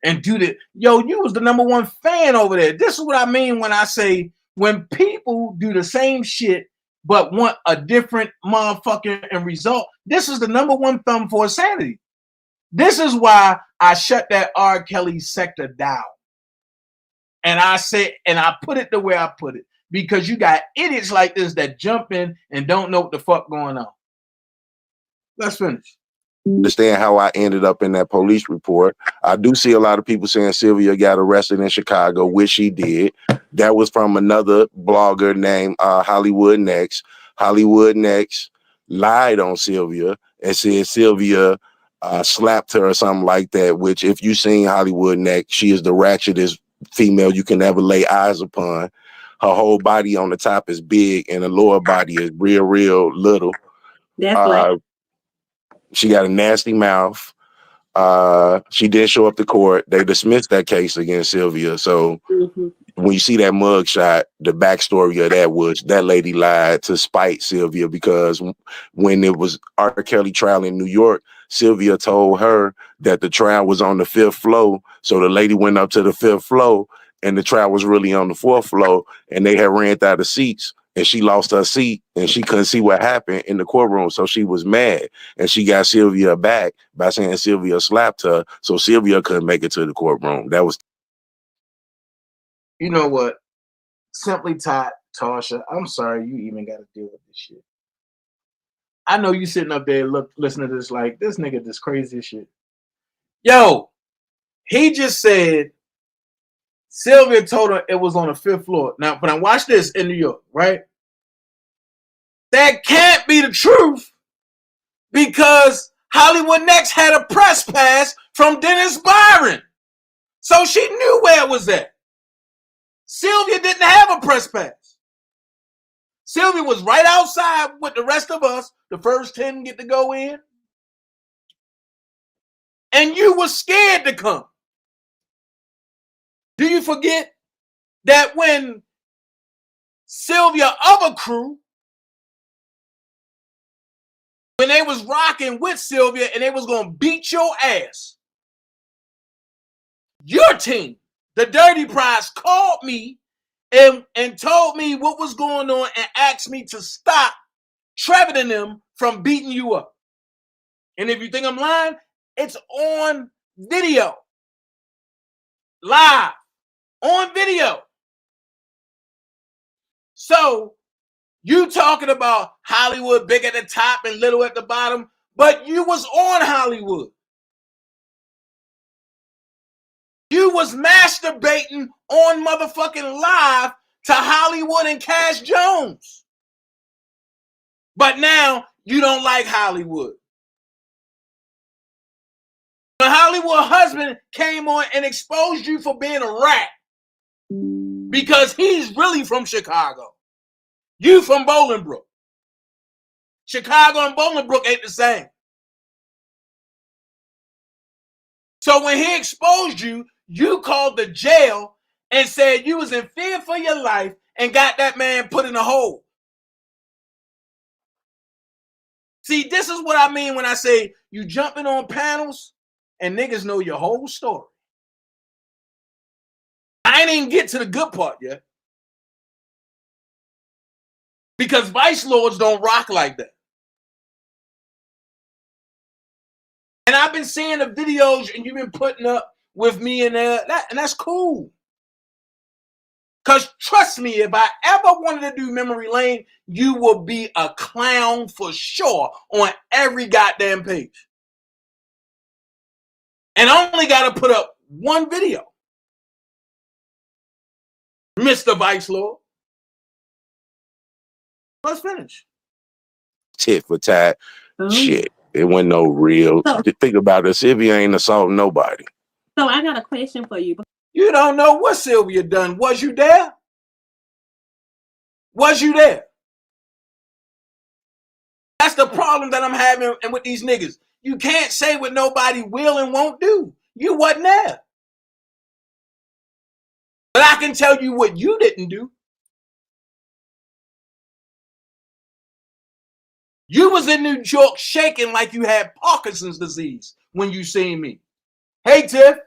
and do that. Yo, you was the number one fan over there. This is what I mean when I say, when people do the same shit but want a different motherfucker and result, this is the number one thumb for insanity. This is why I shut that R. Kelly sector down. And I say, and I put it the way I put it, because you got idiots like this that jump in and don't know what the fuck going on. Let's finish. Understand how I ended up in that police report. I do see a lot of people saying Sylvia got arrested in Chicago, which she did. That was from another blogger named Hollywood Next. Hollywood Next lied on Sylvia and said Sylvia slapped her or something like that, which if you seen Hollywood Next, she is the ratchetest female you can ever lay eyes upon. Her whole body on the top is big and the lower body is real little. That's she got a nasty mouth. She did show up to court. They dismissed that case against Sylvia. So when you see that mugshot, the backstory of that was that lady lied to spite Sylvia, because when it was R. Kelly trial in New York, Sylvia told her that the trial was on the 5th floor. So the lady went up to the 5th floor and the trial was really on the 4th floor, and they had ran out of seats. And she lost her seat and she couldn't see what happened in the courtroom. So she was mad and she got Sylvia back by saying Sylvia slapped her. So Sylvia couldn't make it to the courtroom. That was You know what? Simply Tasha, I'm sorry you even got to deal with this shit. I know you sitting up there listening to this like, this nigga this crazy shit. Yo, he just said Sylvia told her it was on the 5th floor. Now, but I watched this in New York, right? That can't be the truth because Hollywood Next had a press pass from Dennis Byron. So she knew where it was at. Sylvia didn't have a press pass. Sylvia was right outside with the rest of us. The first 10 get to go in. And you were scared to come. Do you forget that when Sylvia other crew, when they was rocking with Sylvia and they was going to beat your ass, your team, the Dirty Prize, called me and told me what was going on and asked me to stop Trevor and them from beating you up. And if you think I'm lying, it's on video. Live. On video. So, you talking about Hollywood big at the top and little at the bottom, but you was on Hollywood. You was masturbating on motherfucking live to Hollywood and Cash Jones. But now you don't like Hollywood. The Hollywood husband came on and exposed you for being a rat because he's really from Chicago. You from Bolingbrook. Chicago and Bolingbrook ain't the same. So when he exposed you, you called the jail and said you was in fear for your life and got that man put in a hole. See, this is what I mean when I say you jumping on panels and niggas know your whole story. I ain't even get to the good part yet. Because vice lords don't rock like that. And I've been seeing the videos and you've been putting up with me and that's cool. Because trust me, if I ever wanted to do memory lane, you will be a clown for sure on every goddamn page. And I only got to put up one video. Mr. Vice Lord. Let's finish. Tit for tat. Shit. It wasn't no real. Think about it. Sylvia ain't assaulting nobody. So I got a question for you. You don't know what Sylvia done. Was you there? Was you there? That's the problem that I'm having and with these niggas. You can't say what nobody will and won't do. You wasn't there. But I can tell you what you didn't do. You was in New York shaking like you had Parkinson's disease when you seen me. Hey, Tiff.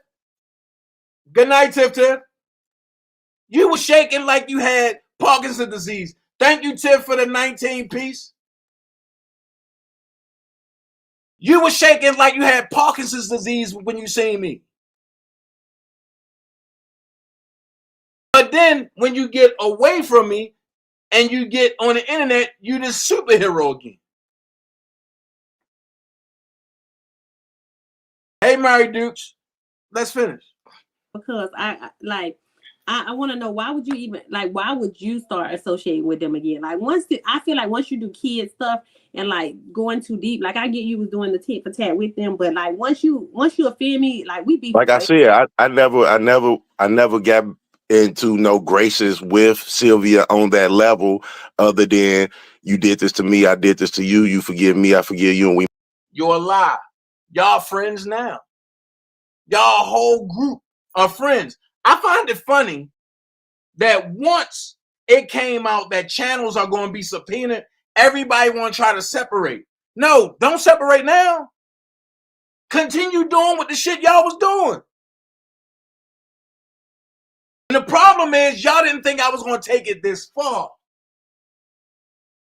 Good night, Tiff. You was shaking like you had Parkinson's disease. Thank you, Tiff, for the 19-piece. You was shaking like you had Parkinson's disease when you seen me. But then when you get away from me and you get on the internet, you this superhero again. Hey, Mary Dukes, let's finish. Because I want to know, why would you even, like, why would you start associating with them again? Like, I feel like once you do kid stuff and like going too deep, like I get you was doing the tit for tat with them, but like once you offend me, like we be like I said, I never got into no graces with Sylvia on that level, other than you did this to me, I did this to you, you forgive me, I forgive you, and we. You're a lie. Y'all friends now. Y'all whole group of friends. I find it funny that once it came out that channels are going to be subpoenaed, everybody want to try to separate. No, don't separate now. Continue doing what the shit y'all was doing. And the problem is y'all didn't think I was going to take it this far.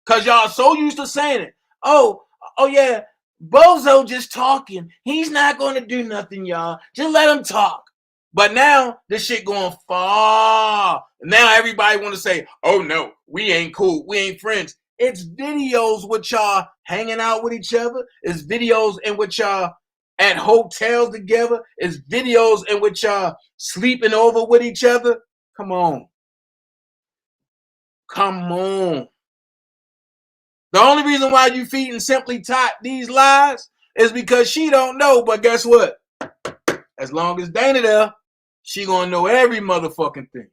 Because y'all so used to saying it. Oh yeah, Bozo just talking. He's not going to do nothing, y'all. Just let him talk. But now this shit going far. Now everybody want to say, oh no, we ain't cool. We ain't friends. It's videos with y'all hanging out with each other. It's videos in which y'all at hotels together. It's videos in which y'all sleeping over with each other. Come on. Come on. The only reason why you feeding Simply Tot these lies is because she don't know. But guess what? As long as Dana there, she gonna know every motherfucking thing.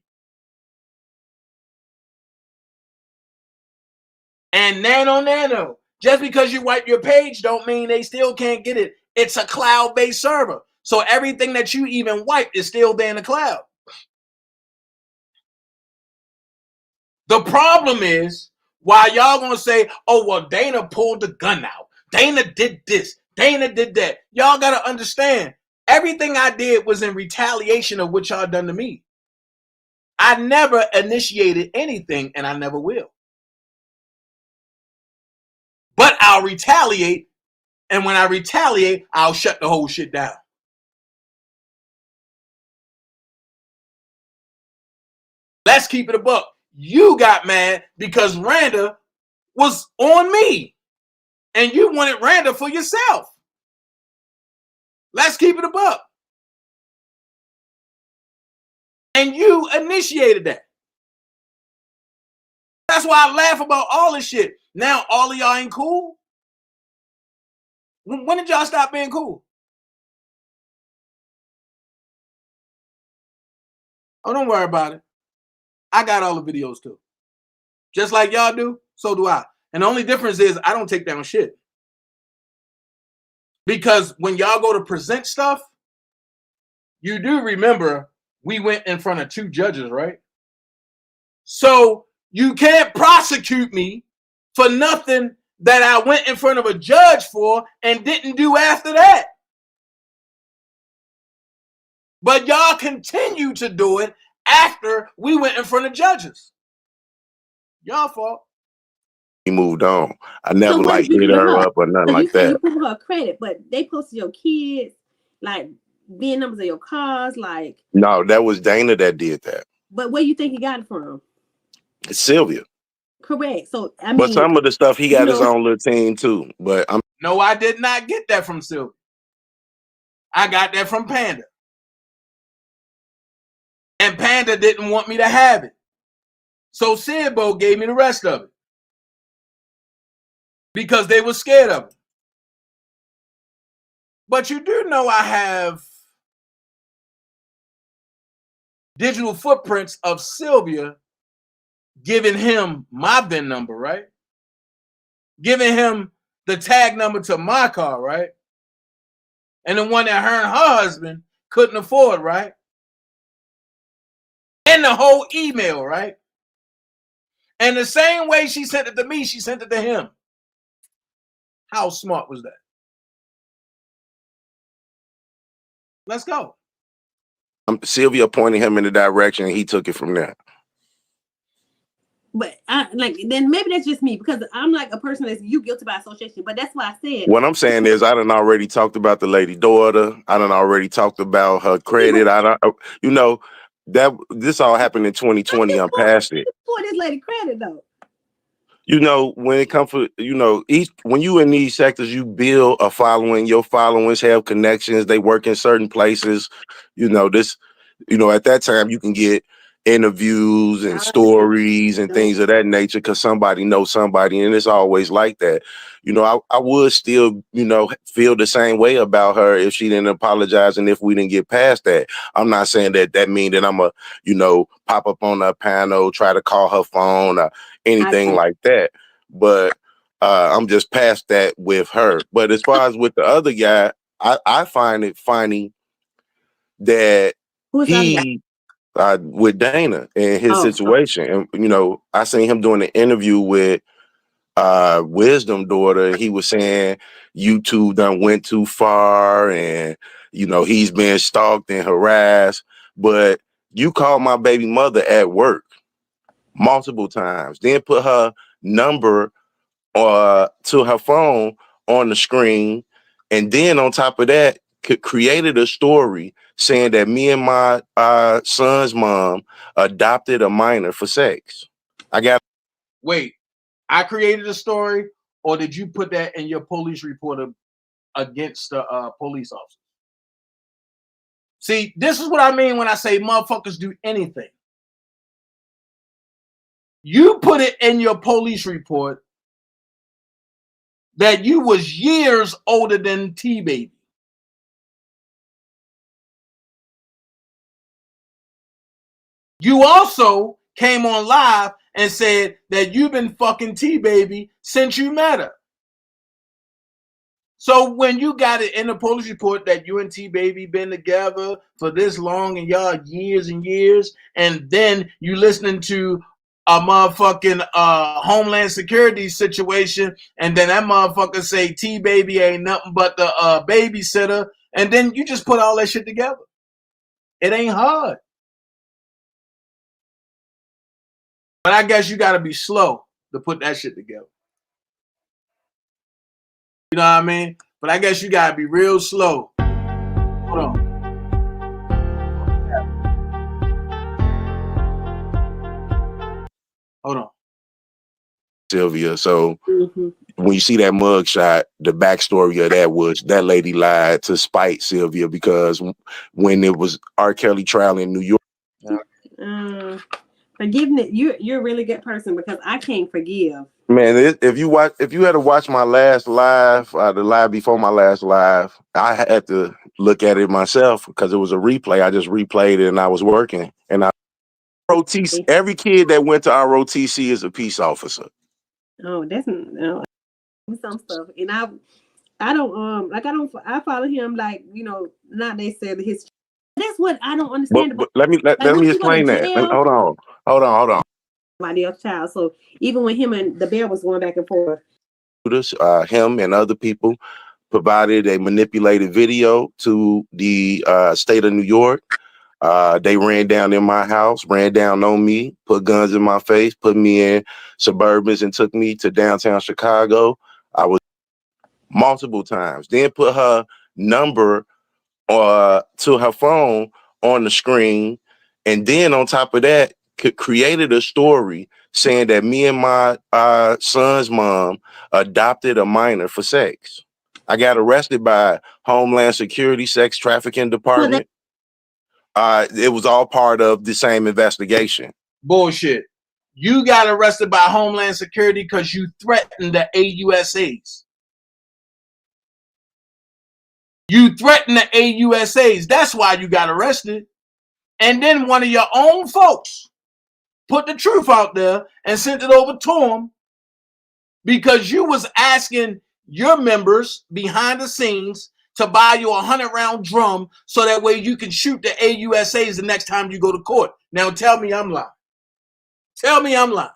And nano, just because you wipe your page don't mean they still can't get it. It's a cloud-based server. So everything that you even wipe is still there in the cloud. The problem is, why y'all gonna say, oh, well, Dana pulled the gun out. Dana did this. Dana did that. Y'all gotta understand, everything I did was in retaliation of what y'all done to me. I never initiated anything, and I never will. But I'll retaliate, and when I retaliate, I'll shut the whole shit down. Let's keep it a buck. You got mad because Randa was on me, and you wanted Randa for yourself. Let's keep it a buck. And you initiated that. That's why I laugh about all this shit. Now all of y'all ain't cool. When did y'all stop being cool? Oh, don't worry about it. I got all the videos too. Just like y'all do, so do I. And the only difference is I don't take down shit. Because when y'all go to present stuff, you do remember we went in front of 2 judges, right? So you can't prosecute me for nothing that I went in front of a judge for and didn't do after that. But y'all continue to do it after we went in front of judges. Y'all fault. He moved on. I never like hit her up or nothing like that. You put her credit, but they posted your kids, like VIN numbers of your cars, like. No, that was Dana that did that. But where you think he got it from? It's Sylvia. Correct. So I mean, but some of the stuff he got his own little team too. But no, I did not get that from Sylvia. I got that from Panda. And Panda didn't want me to have it. So Sidbo gave me the rest of it. Because they were scared of it. But you do know I have digital footprints of Sylvia giving him my VIN number, right? Giving him the tag number to my car, right? And the one that her and her husband couldn't afford, right? And the whole email, right? And the same way she sent it to me, she sent it to him. How smart was that? Let's go. Sylvia pointed him in the direction, and he took it from there. But then maybe that's just me, because I'm like a person that's you guilty by association. But that's why I said. What I'm saying is, I done already talked about the lady daughter. I done already talked about her credit. I don't, you know, that this all happened in 2020. I'm past it. For this lady credit though. You know, when it comes to, you know, when you in these sectors, you build a following. Your followers have connections. They work in certain places. You know, at that time you can get interviews and stories and things of that nature because somebody knows somebody, and it's always like that. You know, I would still, feel the same way about her if she didn't apologize and if we didn't get past that. I'm not saying that mean that I'm pop up on her panel, try to call her phone or anything like that. But I'm just past that with her. But as far as with the other guy, I find it funny that he with Dana and his situation. And, I seen him doing an interview with Wisdom daughter, and he was saying YouTube done went too far and, he's being stalked and harassed. But you called my baby mother at work multiple times, then put her number to her phone on the screen. And then on top of that, created a story saying that me and my son's mom adopted a minor for sex. Wait, I created a story, or did you put that in your police report against the police officer? See, this is what I mean when I say motherfuckers do anything. You put it in your police report that you was years older than T-Baby. You also came on live and said that you've been fucking T-Baby since you met her. So when you got it in the police report that you and T-Baby been together for this long and y'all years and years, and then you listening to a motherfucking Homeland Security situation, and then that motherfucker say T-Baby ain't nothing but the babysitter, and then you just put all that shit together. It ain't hard. But I guess you gotta be slow to put that shit together. You know what I mean? But I guess you gotta be real slow. Hold on. Hold on. Sylvia. So when you see that mugshot, the backstory of that was that lady lied to spite Sylvia because when it was R. Kelly trial in New York. Forgiveness, you're a really good person because I can't forgive. Man, if you had to watch my last live, the live before my last live, I had to look at it myself because it was a replay. I just replayed it and I was working. And ROTC, every kid that went to ROTC is a peace officer. Oh, that's some stuff. And I follow him like, not necessarily his. That's what I don't understand. But let me explain that. Hold on. Somebody else's child. So even when him and the bear was going back and forth, him and other people provided a manipulated video to the state of New York. They ran down in my house, ran down on me, put guns in my face, put me in Suburbans, and took me to downtown Chicago. I was multiple times. Then put her number to her phone on the screen, and then on top of that, created a story saying that me and my son's mom adopted a minor for sex. I got arrested by Homeland Security Sex Trafficking Department. It was all part of the same investigation. Bullshit. You got arrested by Homeland Security because you threatened the AUSAs. You threatened the AUSAs. That's why you got arrested. And then one of your own folks put the truth out there and sent it over to them because you was asking your members behind the scenes to buy you a 100-round drum so that way you can shoot the AUSAs the next time you go to court. Now tell me I'm lying. Tell me I'm lying.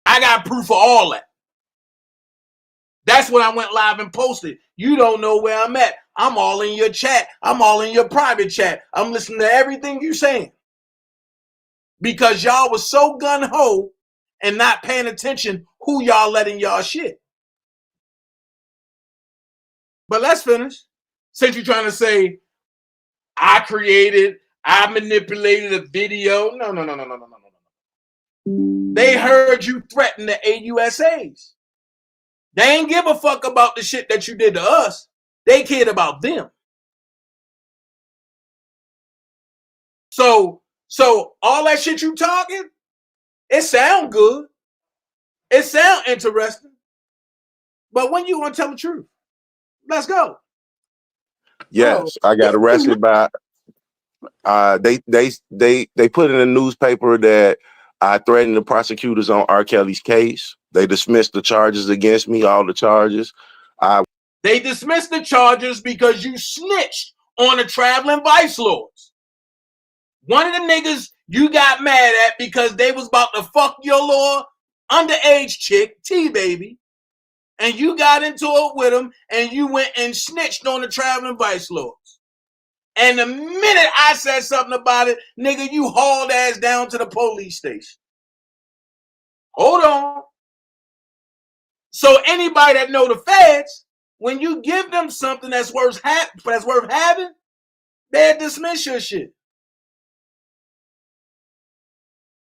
I got proof of all that. That's when I went live and posted. You don't know where I'm at. I'm all in your chat. I'm all in your private chat. I'm listening to everything you're saying. Because y'all was so gun-ho and not paying attention who y'all letting y'all shit. But let's finish. Since you're trying to say, I manipulated a video. No. They heard you threaten the AUSAs. They ain't give a fuck about the shit that you did to us. They cared about them. So all that shit you talking, it sound good. It sound interesting. But when you want to tell the truth? Let's go. Yes, I got arrested by they put in a newspaper that I threatened the prosecutors on R. Kelly's case. They dismissed the charges against me, all the charges. They dismissed the charges because you snitched on the traveling vice lords. One of the niggas you got mad at because they was about to fuck your little underage chick, T-Baby, and you got into it with him and you went and snitched on the traveling vice lords. And the minute I said something about it, nigga, you hauled ass down to the police station. Hold on. So anybody that know the feds, when you give them something that's worth having, they'll dismiss your shit.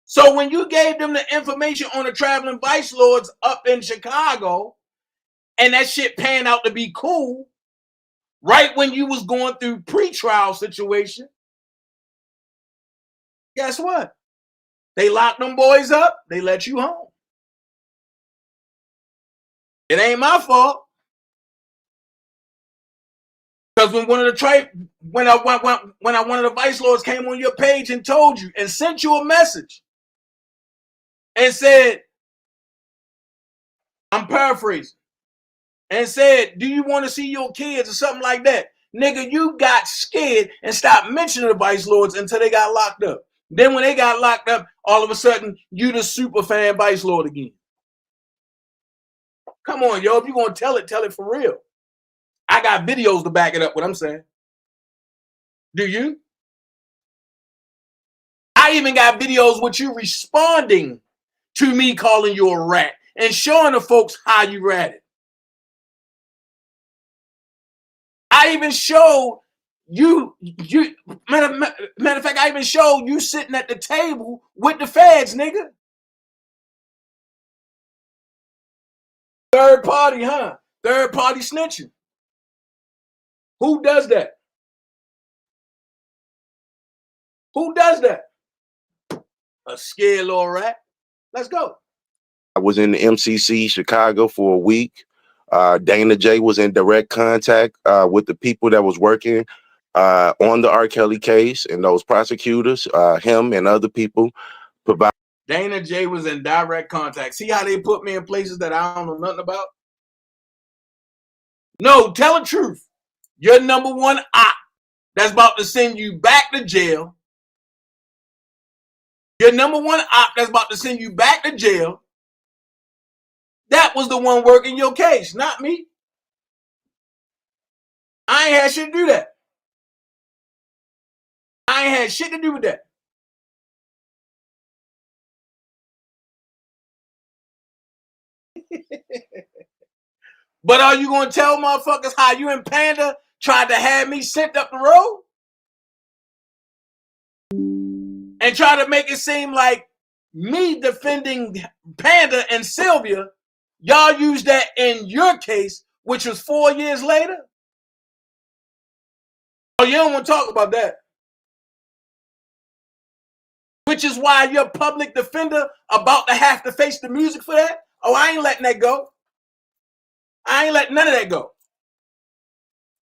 So when you gave them the information on the traveling vice lords up in Chicago, and that shit panned out to be cool, right when you was going through pre-trial situation, guess what? They locked them boys up. They let you home. It ain't my fault. Because when one of the vice lords came on your page and told you and sent you a message and said, I'm paraphrasing, and said, do you want to see your kids or something like that? Nigga, you got scared and stopped mentioning the vice lords until they got locked up. Then when they got locked up, all of a sudden, you the super fan vice lord again. Come on, yo. If you're going to tell it for real. I got videos to back it up, what I'm saying. Do you? I even got videos with you responding to me calling you a rat and showing the folks how you ratted. I even showed you matter of fact, I even showed you sitting at the table with the feds, nigga. Third party, huh? Third party snitching. Who does that? Who does that? A scared little rat. Let's go. I was in the MCC Chicago for a week. DanaJay was in direct contact with the people that was working on the R. Kelly case, and those prosecutors, him and other people provide. DanaJay was in direct contact. See how they put me in places that I don't know nothing about? No, tell the truth. Your number one op that's about to send you back to jail. Your number one op that's about to send you back to jail. That was the one working your case, not me. I ain't had shit to do that. I ain't had shit to do with that. But are you going to tell motherfuckers how you and Panda tried to have me sent up the road? And try to make it seem like me defending Panda and Sylvia, y'all used that in your case, which was 4 years later? Oh, you don't want to talk about that. Which is why your public defender about to have to face the music for that? Oh, I ain't letting that go. I ain't letting none of that go.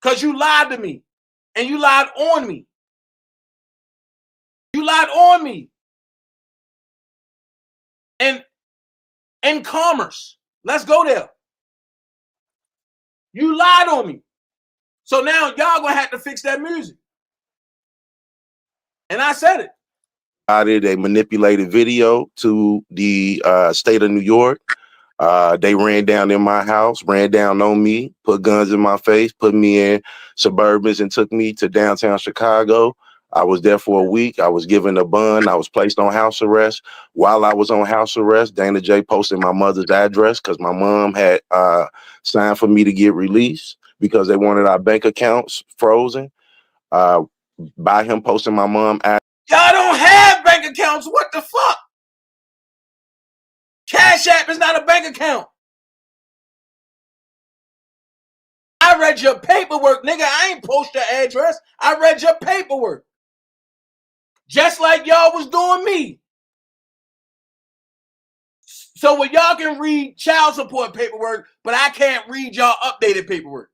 Because you lied to me. And you lied on me. You lied on me. And in commerce. Let's go there. You lied on me. So now y'all gonna have to fix that music. And I said it. I did a manipulated video to the state of New York. They ran down in my house, ran down on me, put guns in my face, put me in Suburbans and took me to downtown Chicago. I was there for a week. I was given a bond. I was placed on house arrest. While I was on house arrest, DanaJay posted my mother's address because my mom had signed for me to get released because they wanted our bank accounts frozen. By him posting my mom address. Y'all don't have bank accounts. What the fuck? Cash App is not a bank account. I read your paperwork, nigga. I ain't post your address. I read your paperwork. Just like y'all was doing me. So what y'all can read child support paperwork, but I can't read y'all updated paperwork.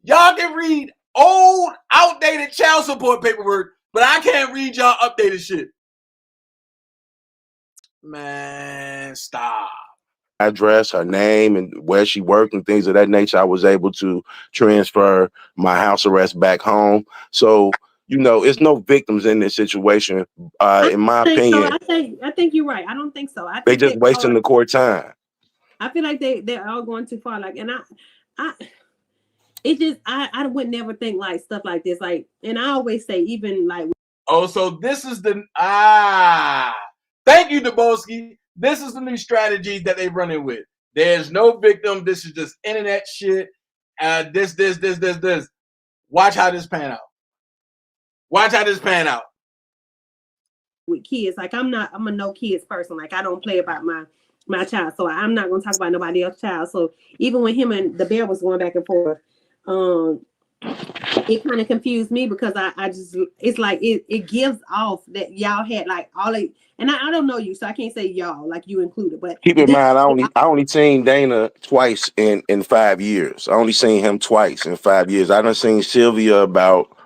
Y'all can read old, outdated child support paperwork, but I can't read y'all updated shit. Man, stop. Address, her name, and where she worked and things of that nature. I was able to transfer my house arrest back home. So, you know, it's no victims in this situation. In my opinion, so. I think you're right. I don't think so. I think they just wasting the court time. I feel like they're all going too far. Like, and it just I would never think like stuff like this. Like, and I always say even like. Oh, so this is the thank you, Debunking. This is the new strategy that they're running with. There's no victim. This is just internet shit. This. Watch how this pan out. Watch how this pan out. With kids, like I'm a no kids person. Like I don't play about my child, so I'm not gonna talk about nobody else's child. So even when him and the bear was going back and forth, it kind of confused me because I just, it's like it gives off that y'all had like all of, and I don't know you, so I can't say y'all like you included, but keep in mind I only seen Dana twice in 5 years. I only seen him twice in 5 years. I done seen Sylvia about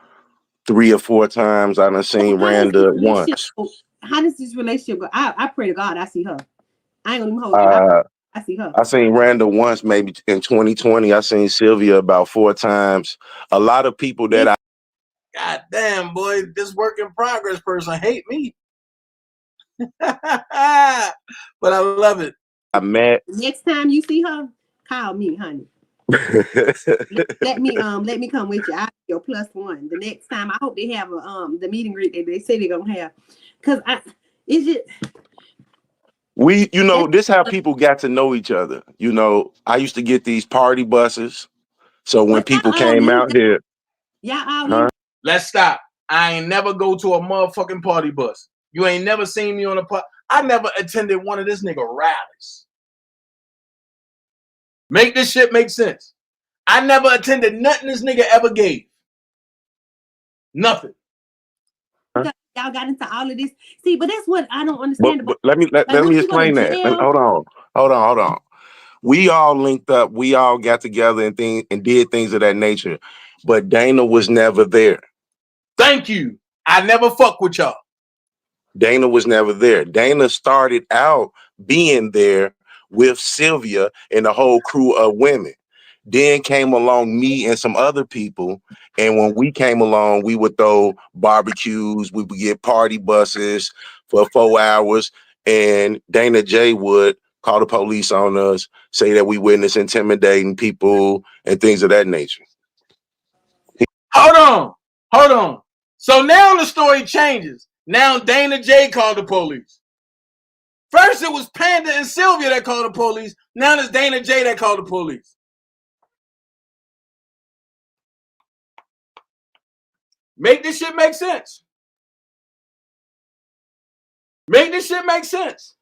3 or 4 times. I done seen Randa once. How does this relationship go? I pray to God I see her. I ain't gonna even hold you. I see her. I seen Randa once, maybe in 2020. I seen Sylvia about 4 times. A lot of people that God damn, boy, this work in progress person hate me. But I love it. I met. Next time you see her, call me, honey. let me come with you. I'll be your +1. The next time, I hope they have a the meet and greet that they say they're gonna have. Cause it's just this how people got to know each other. I used to get these party buses. So when people came out here, let's stop. I ain't never go to a motherfucking party bus. You ain't never seen me on a party. I never attended one of this nigga rallies. Make this shit make sense. I never attended nothing this nigga ever gave. Nothing. Y'all got into all of this. See, but that's what I don't understand. But let me explain that. Hold on. We all linked up. We all got together and did things of that nature. But Dana was never there. Thank you. I never fuck with y'all. Dana was never there. Dana started out being there with Sylvia and the whole crew of women. Then came along me and some other people. And when we came along, we would throw barbecues. We would get party buses for 4 hours. And DanaJay would call the police on us, say that we witness intimidating people and things of that nature. Hold on. So now the story changes. Now DanaJay called the police. First it was Panda and Sylvia that called the police. Now it's DanaJay that called the police. Make this shit make sense. Make this shit make sense.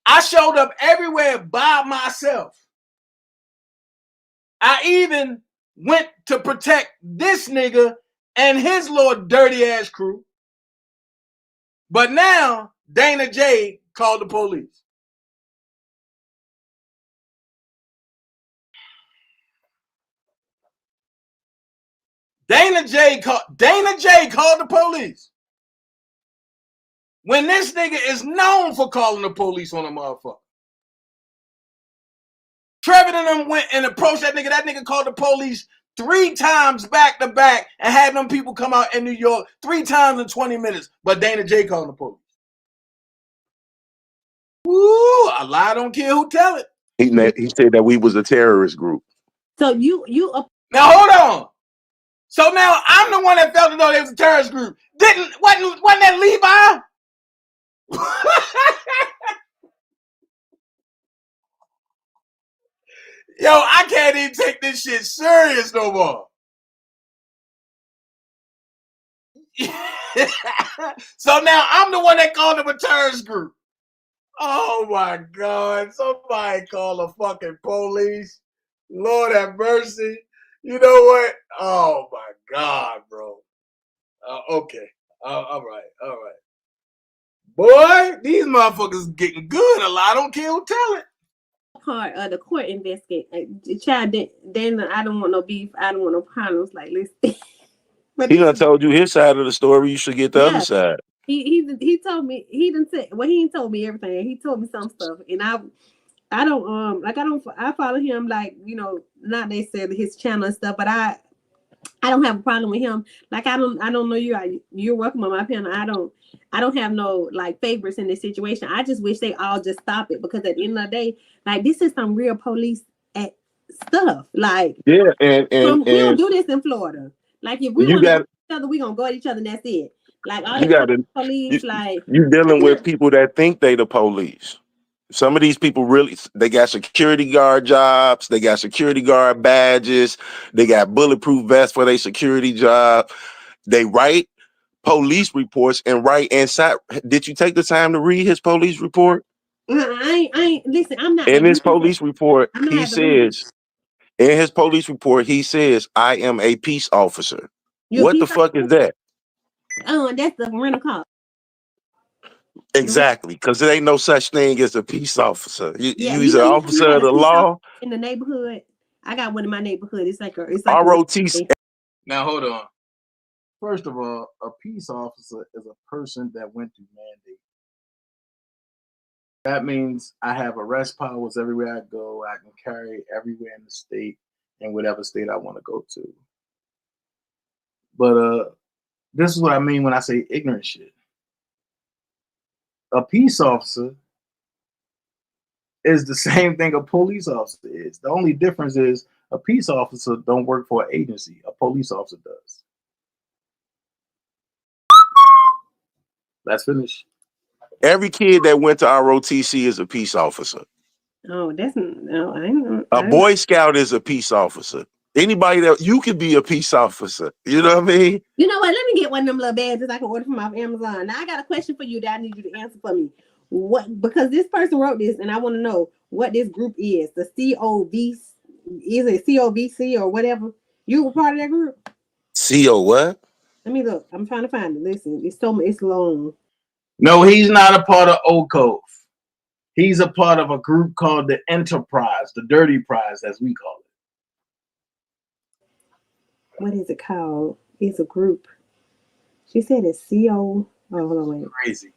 I showed up everywhere by myself. I even went to protect this nigga and his little dirty ass crew. But now DanaJay called the police. DanaJay called the police. When this nigga is known for calling the police on a motherfucker. Trevor and them went and approached that nigga. That nigga called the police 3 times back to back and had them people come out in New York 3 times in 20 minutes. But DanaJay called the police. Woo, a lie don't care who tell it. He said that we was a terrorist group. So you now hold on. So now I'm the one that felt to know they was a terrorist group. Wasn't that Levi? Yo, I can't even take this shit serious no more. So now I'm the one that called them a terrorist group. Oh my God. Somebody call the fucking police. Lord have mercy. You know what? Oh my God, bro. Okay. All right. Boy, these motherfuckers getting good. I don't care who tell it. Part of the court investigate. Child, then I don't want no beef. I don't want no problems. Like, listen. He done told you his side of the story. You should get the other side. He told me, he didn't say, well, he ain't told me everything. He told me some stuff, and I follow him, like, not necessarily his channel and stuff, but I don't have a problem with him. Like, I don't know you. You're welcome on my panel. I don't have no like favorites in this situation. I just wish they all just stop it, because at the end of the day, like, this is some real police stuff. Like, yeah, and we don't do this in Florida. Like, if we want to go at each other, we gonna go at each other, and that's it. Like all You the gotta police, like you dealing with people that think they the police. Some of these people really, they got security guard jobs, they got security guard badges, they got bulletproof vests for their security job. They write police reports and write inside. Did you take the time to read his police report? I ain't listen, I'm not In that his reason. police report, I'm not he have to read. says, in his police report, he says, I am a peace officer. You a What the peace fuck is that? that's the rental car. Exactly, because there ain't no such thing as a peace officer. Yeah, He's an officer of the law. In the neighborhood. I got one in my neighborhood. It's like ROTC. Now hold on. First of all, a peace officer is a person that went through mandate. That means I have arrest powers everywhere I go. I can carry everywhere in the state and whatever state I want to go to. But this is what I mean when I say ignorant shit. A peace officer is the same thing a police officer is. The only difference is a peace officer don't work for an agency. A police officer does. Let's finish. Every kid that went to ROTC is a peace officer. Oh, that's no, I ain't. A Boy Scout is a peace officer. Anybody that you could be a peace officer. You know what I mean? You know what? Let me get one of them little badges I can order from off Amazon. Now I got a question for you that I need you to answer for me. What? Because this person wrote this, and I want to know what this group is. The COV, is it COVC or whatever? You were part of that group? CO what? Let me look. I'm trying to find it. Listen, it's long. No, he's not a part of OCOV. He's a part of a group called the Enterprise, the Dirty Prize, as we call it. What is it called? It's a group. She said it's CO. Oh, hold on, wait. Crazy.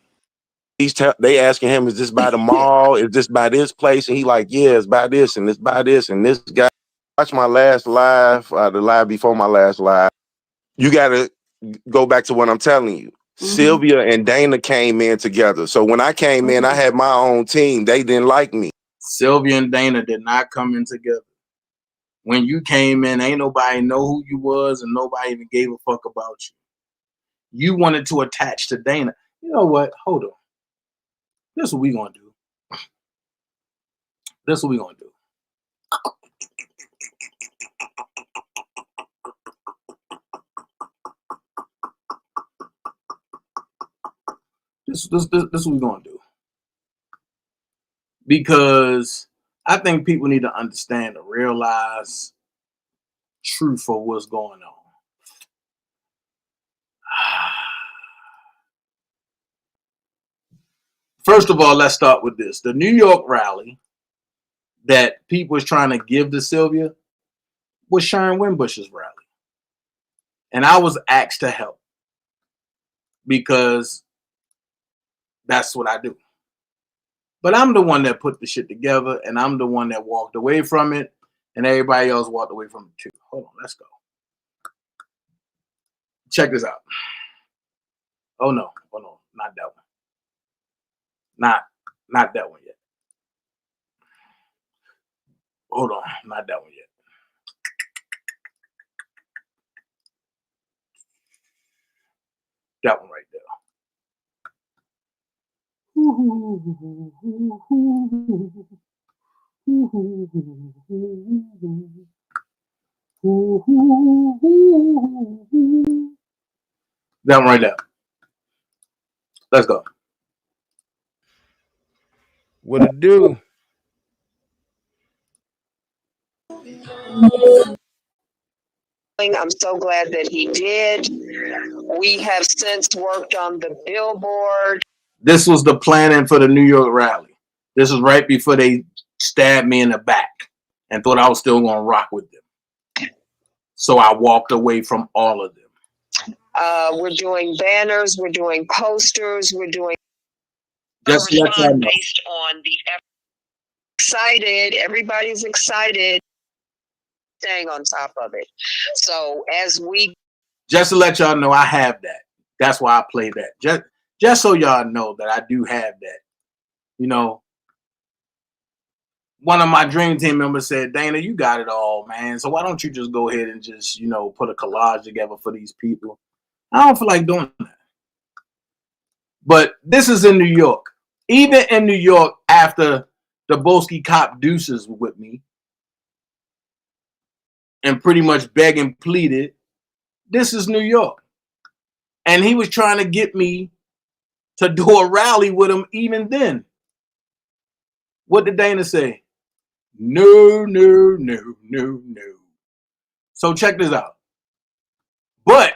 They asking him, is this by the mall? Is this by this place? And he like, yeah, it's by this and it's by this. And this guy, watch my last live, the live before my last live. You got to go back to what I'm telling you. Sylvia and Dana came in together. So when I came in, I had my own team. They didn't like me. Sylvia and Dana did not come in together. When you came in, ain't nobody know who you was and nobody even gave a fuck about you. You wanted to attach to Dana. You know what? Hold on. This is what we gonna do. This is what we gonna do. This is what we're gonna do. Because I think people need to understand and realize truth for what's going on. First of all, let's start with this. The New York rally that people was trying to give to Sylvia was Sharon Winbush's rally. And I was asked to help because that's what I do. But I'm the one that put the shit together, and I'm the one that walked away from it, and everybody else walked away from it too. Hold on, let's go. Check this out. Oh no, not that one. Not that one yet. Hold on, not that one yet. That one right there. That one right there. Let's go. What it do? I'm so glad that he did. We have since worked on the billboard. This was the planning for the New York rally. This was right before they stabbed me in the back and thought I was still going to rock with them. So I walked away from all of them. We're doing banners. We're doing posters. We're doing just let y'all know. Based on the excited. Everybody's excited. Staying on top of it. So as we just to let y'all know, I have that. That's why I play that. Just so y'all know that I do have that. You know, one of my dream team members said, Dana, you got it all, man. So why don't you just go ahead and just, you know, put a collage together for these people? I don't feel like doing that. But this is in New York. Even in New York, after the Boski cop deuces with me and pretty much begged and pleaded, this is New York. And he was trying to get me to do a rally with him even then. What did Dana say? No, no, no, no, no. So check this out. But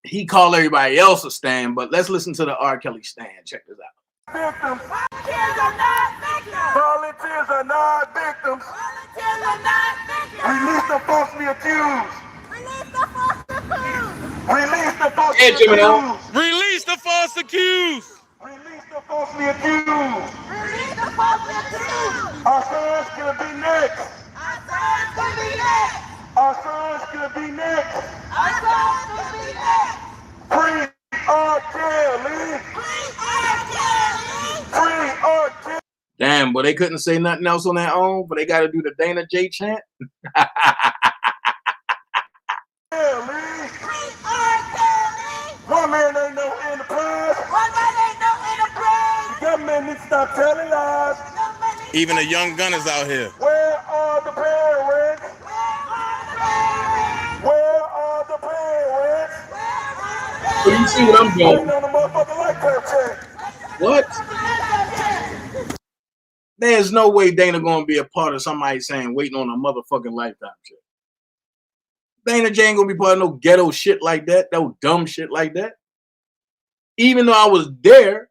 he called everybody else a stand, but let's listen to the R. Kelly stand. Check this out. Victims. Volunteers are not victims. Volunteers are not victims. Volunteers are not victims. Release the falsely accused. Release the false accused. Release the falsely accused. Release the false accused. Release the falsely accused. Release the falsely accused. Our sons could be next. Our sons could be next. Our sons could be next. Our sons could be next. Free R. Kelly. Free R. Kelly. Free R. Kelly. Damn, but they couldn't say nothing else on their own, but they got to do the DanaJay chant. One man ain't no enterprise. One man ain't no enterprise. The government needs to stop telling lies. Even the young gunners out here. Where are the parents? Where are the parents? So you see what I'm doing? On the motherfucking lifetime check. What? There's no way Dana gonna be a part of somebody saying waiting on a motherfucking lifetime check. DanaJay ain't gonna be part of no ghetto shit like that, no dumb shit like that. Even though I was there,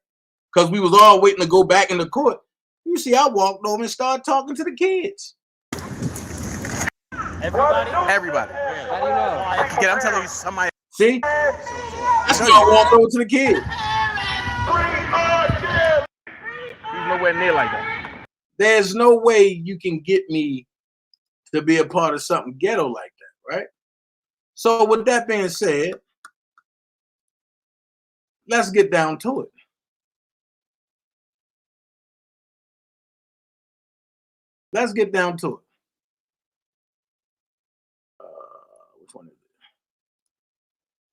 because we was all waiting to go back into court, you see, I walked over and started talking to the kids. Everybody? Everybody. How do you know? Again, I'm telling you, somebody. See? That's why I walked over to the kids. He's nowhere near like that. There's no way you can get me to be a part of something ghetto like that, right? So with that being said, let's get down to it. Let's get down to it. Which one is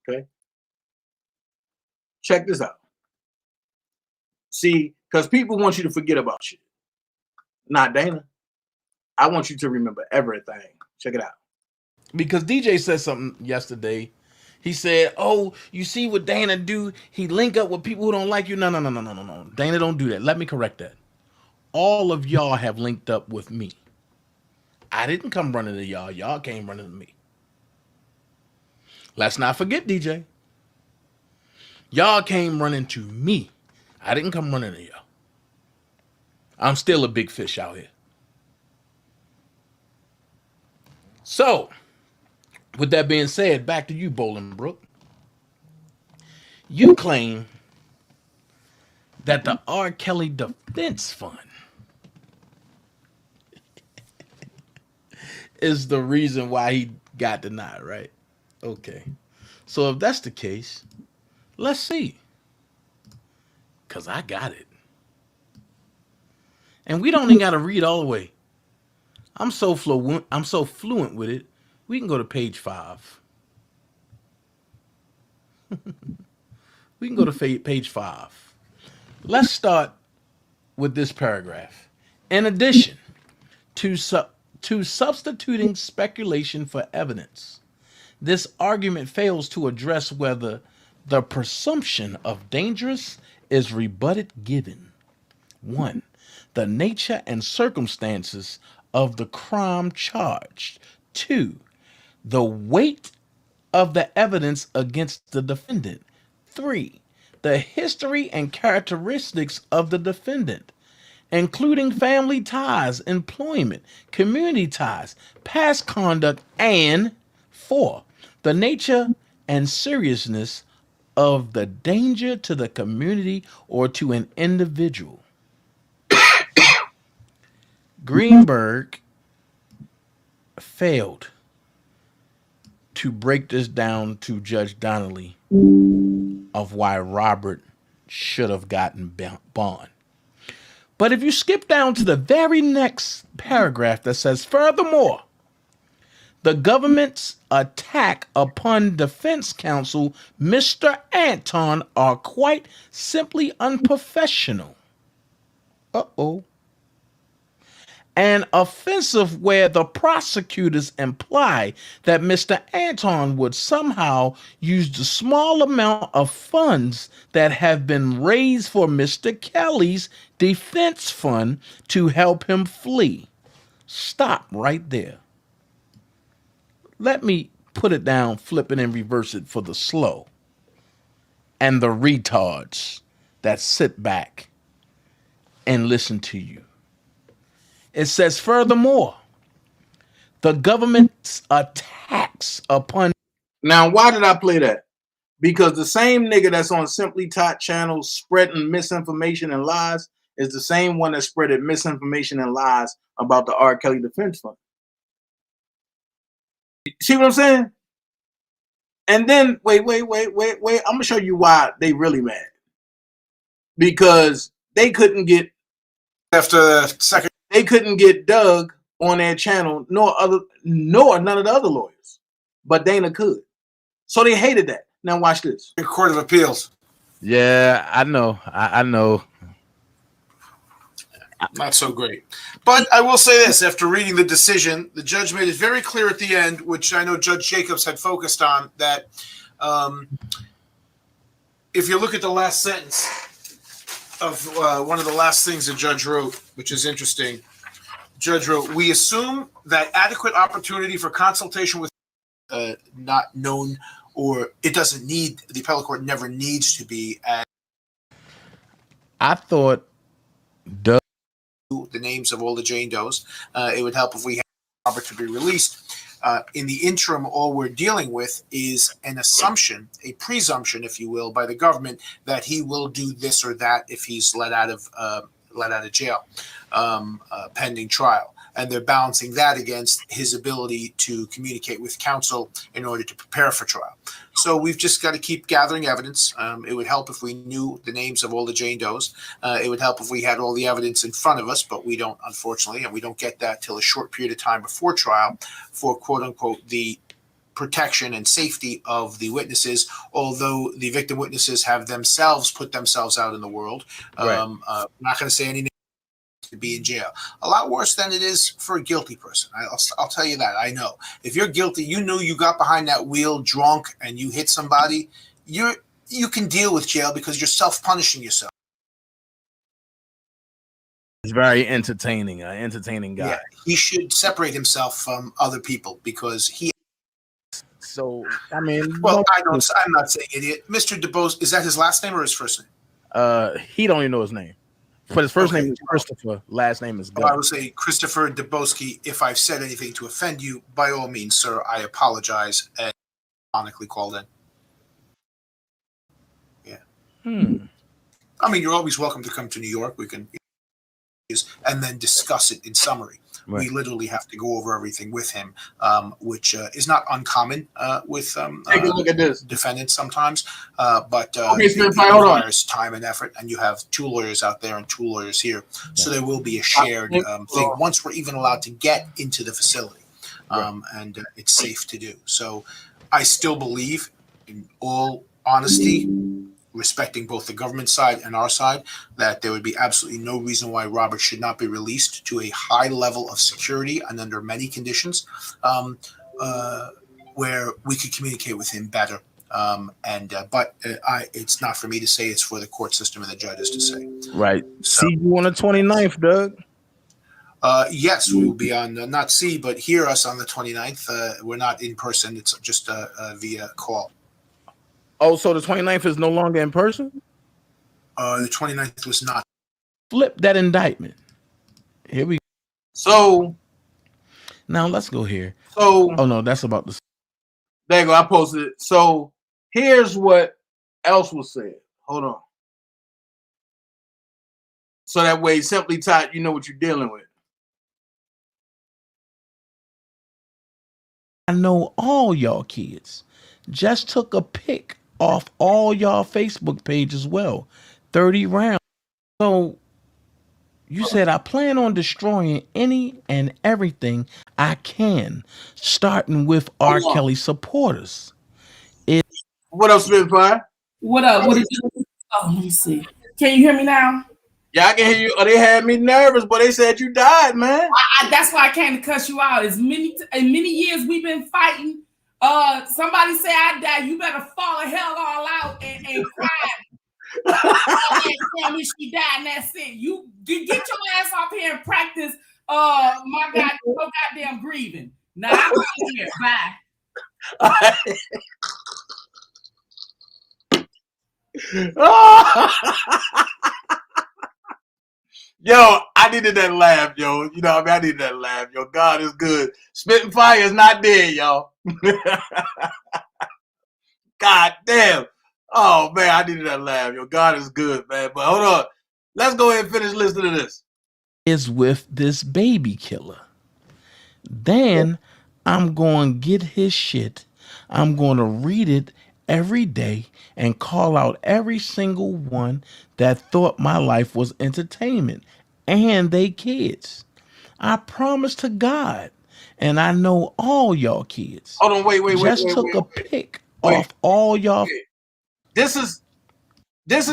it? Okay. Check this out. See, because people want you to forget about shit. Not Dana. I want you to remember everything. Check it out. Because DJ said something yesterday. He said, oh, you see what Dana do? He link up with people who don't like you. No. Dana don't do that. Let me correct that. All of y'all have linked up with me. I didn't come running to y'all. Y'all came running to me. Let's not forget, DJ. Y'all came running to me. I didn't come running to y'all. I'm still a big fish out here. So, with that being said, back to you, Bolingbrook. You claim that the R. Kelly Defense Fund is the reason why he got denied, right? Okay. So if that's the case, let's see. Because I got it. And we don't even got to read all the way. I'm so fluent with it. We can go to page 5. We can go to page 5. Let's start with this paragraph. In addition to substituting speculation for evidence, this argument fails to address whether the presumption of dangerous is rebutted given 1. The nature and circumstances of the crime charged. 2. The weight of the evidence against the defendant. 3. The history and characteristics of the defendant, including family ties, employment, community ties, past conduct, and 4. The nature and seriousness of the danger to the community or to an individual. Greenberg failed to break this down to Judge Donnelly of why Robert should have gotten bond. But if you skip down to the very next paragraph that says, furthermore, The government's attack upon defense counsel Mr. Anton are quite simply unprofessional. Uh-oh. And offensive where the prosecutors imply that Mr. Anton would somehow use the small amount of funds that have been raised for Mr. Kelly's defense fund to help him flee. Stop right there. Let me put it down, flip it, and reverse it for the slow and the retards that sit back and listen to you. It says, furthermore, the government's attacks upon. Now, why did I play that? Because the same nigga that's on Simply Tot channel spreading misinformation and lies is the same one that spreaded misinformation and lies about the R. Kelly Defense Fund. See what I'm saying? And then, wait. I'm going to show you why they really mad. Because they couldn't get, After the second, they couldn't get Doug on their channel, nor none of the other lawyers. But Dana could. So they hated that. Now watch this. Court of Appeals. Yeah, I know. I know. Not so great. But I will say this, after reading the decision, the judge made it very clear at the end, which I know Judge Jacobs had focused on, that if you look at the last sentence of one of the last things the judge wrote, which is interesting, the judge wrote, we assume that adequate opportunity for consultation with not known, or it doesn't need, the appellate court never needs to be at. I thought Doug. The names of all the Jane Does. It would help if we had Robert to be released. In the interim, all we're dealing with is an assumption, a presumption, if you will, by the government that he will do this or that if he's let out of jail pending trial. And they're balancing that against his ability to communicate with counsel in order to prepare for trial. So we've just got to keep gathering evidence. It would help if we knew the names of all the Jane Does. It would help if we had all the evidence in front of us, but we don't, unfortunately, and we don't get that till a short period of time before trial for, quote unquote, the protection and safety of the witnesses, although the victim witnesses have themselves put themselves out in the world. Right. I'm not going to say anything. To be in jail, a lot worse than it is for a guilty person. I'll tell you that. I know if you're guilty, you knew you got behind that wheel drunk and you hit somebody, you can deal with jail because you're self-punishing yourself. It's very entertaining, an entertaining guy. Yeah, he should separate himself from other people because he. So I mean, well, I'm not saying idiot. Mr. DeBose, is that his last name or his first name? He don't even know his name. But his first name is Christopher. Last name is Gunn. I would say Christopher Debosky. If I've said anything to offend you, by all means, sir, I apologize. And ironically called in. Yeah. I mean, you're always welcome to come to New York. We can, and then discuss it in summary. Right. We literally have to go over everything with him, which is not uncommon with take a look at this defendants sometimes. But okay, it requires time and effort, and you have two lawyers out there and two lawyers here, so there will be a shared thing once we're even allowed to get into the facility, and it's safe to do. So, I still believe, in all honesty, respecting both the government side and our side, that there would be absolutely no reason why Robert should not be released to a high level of security and under many conditions where we could communicate with him better. But it's not for me to say, it's for the court system and the judges to say. Right. So, see you on the 29th, Doug. Yes, we will be on, not see, but hear us on the 29th. We're not in person. It's just via call. Oh, so the 29th is no longer in person? The 29th was not. Flip that indictment. Here we go. So, now let's go here. So, oh no, that's about the. There you go. I posted it. So, here's what else was said. Hold on. So that way, Simply Tot, you know what you're dealing with. I know all y'all kids just took a pic off all y'all Facebook page as well. 30 rounds. So you said, I plan on destroying any and everything I can, starting with R. Hold on. Kelly supporters. What up, Spitfire? What up? What did you? Oh, let me see. Can you hear me now? Yeah, I can hear you. Oh, they had me nervous, but they said you died, man. That's why I came to cuss you out. As many years we've been fighting. Somebody say I died. You better fall the hell all out and cry. Tell me she died, and that's it. You get your ass off here and practice. My goddamn grieving. Now I'm out here. Bye. Yo, I needed that laugh, yo. You know what I mean? I needed that laugh, yo. God is good. Spitting fire is not dead, y'all. God damn. Oh, man, I needed that laugh, yo. God is good, man. But hold on. Let's go ahead and finish listening to this. Is with this baby killer. Then I'm going to get his shit. I'm going to read it every day and call out every single one that thought my life was entertainment and they kids. I promise to God, and I know all y'all kids. Hold on, wait. Just took a pic off all y'all. This is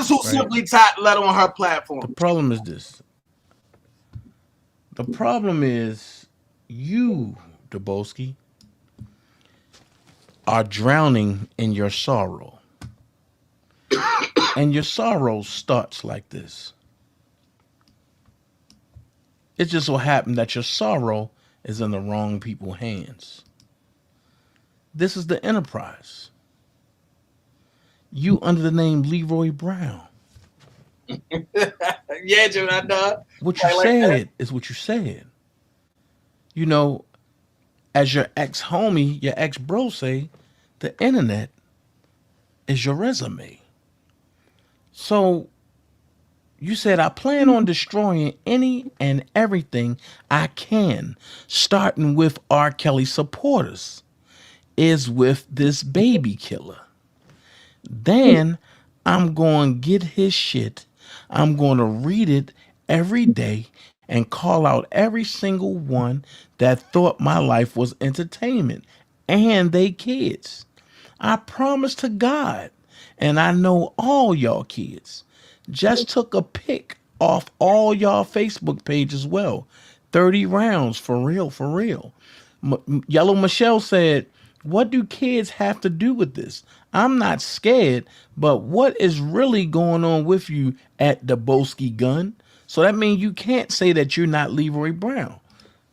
who Simply Tot let on her platform. The problem is this. The problem is you, Debunking, are drowning in your sorrow. And your sorrow starts like this. It just so happened that your sorrow is in the wrong people's hands. This is the enterprise. You under the name Leroy Brown. Yeah, Jim, I know. What you said is what you said. You know, as your ex-homie, your ex-bro say, the internet is your resume. So you said, I plan on destroying any and everything I can, starting with R. Kelly supporters, is with this baby killer. Then I'm going to get his shit. I'm going to read it every day and call out every single one that thought my life was entertainment and they kids. I promise to God, and I know all y'all kids. Just took a pic off all y'all Facebook page as well. 30 rounds, for real. Yellow Michelle said, what do kids have to do with this? I'm not scared, but what is really going on with you at the Boski gun? So that means you can't say that you're not Leroy Brown.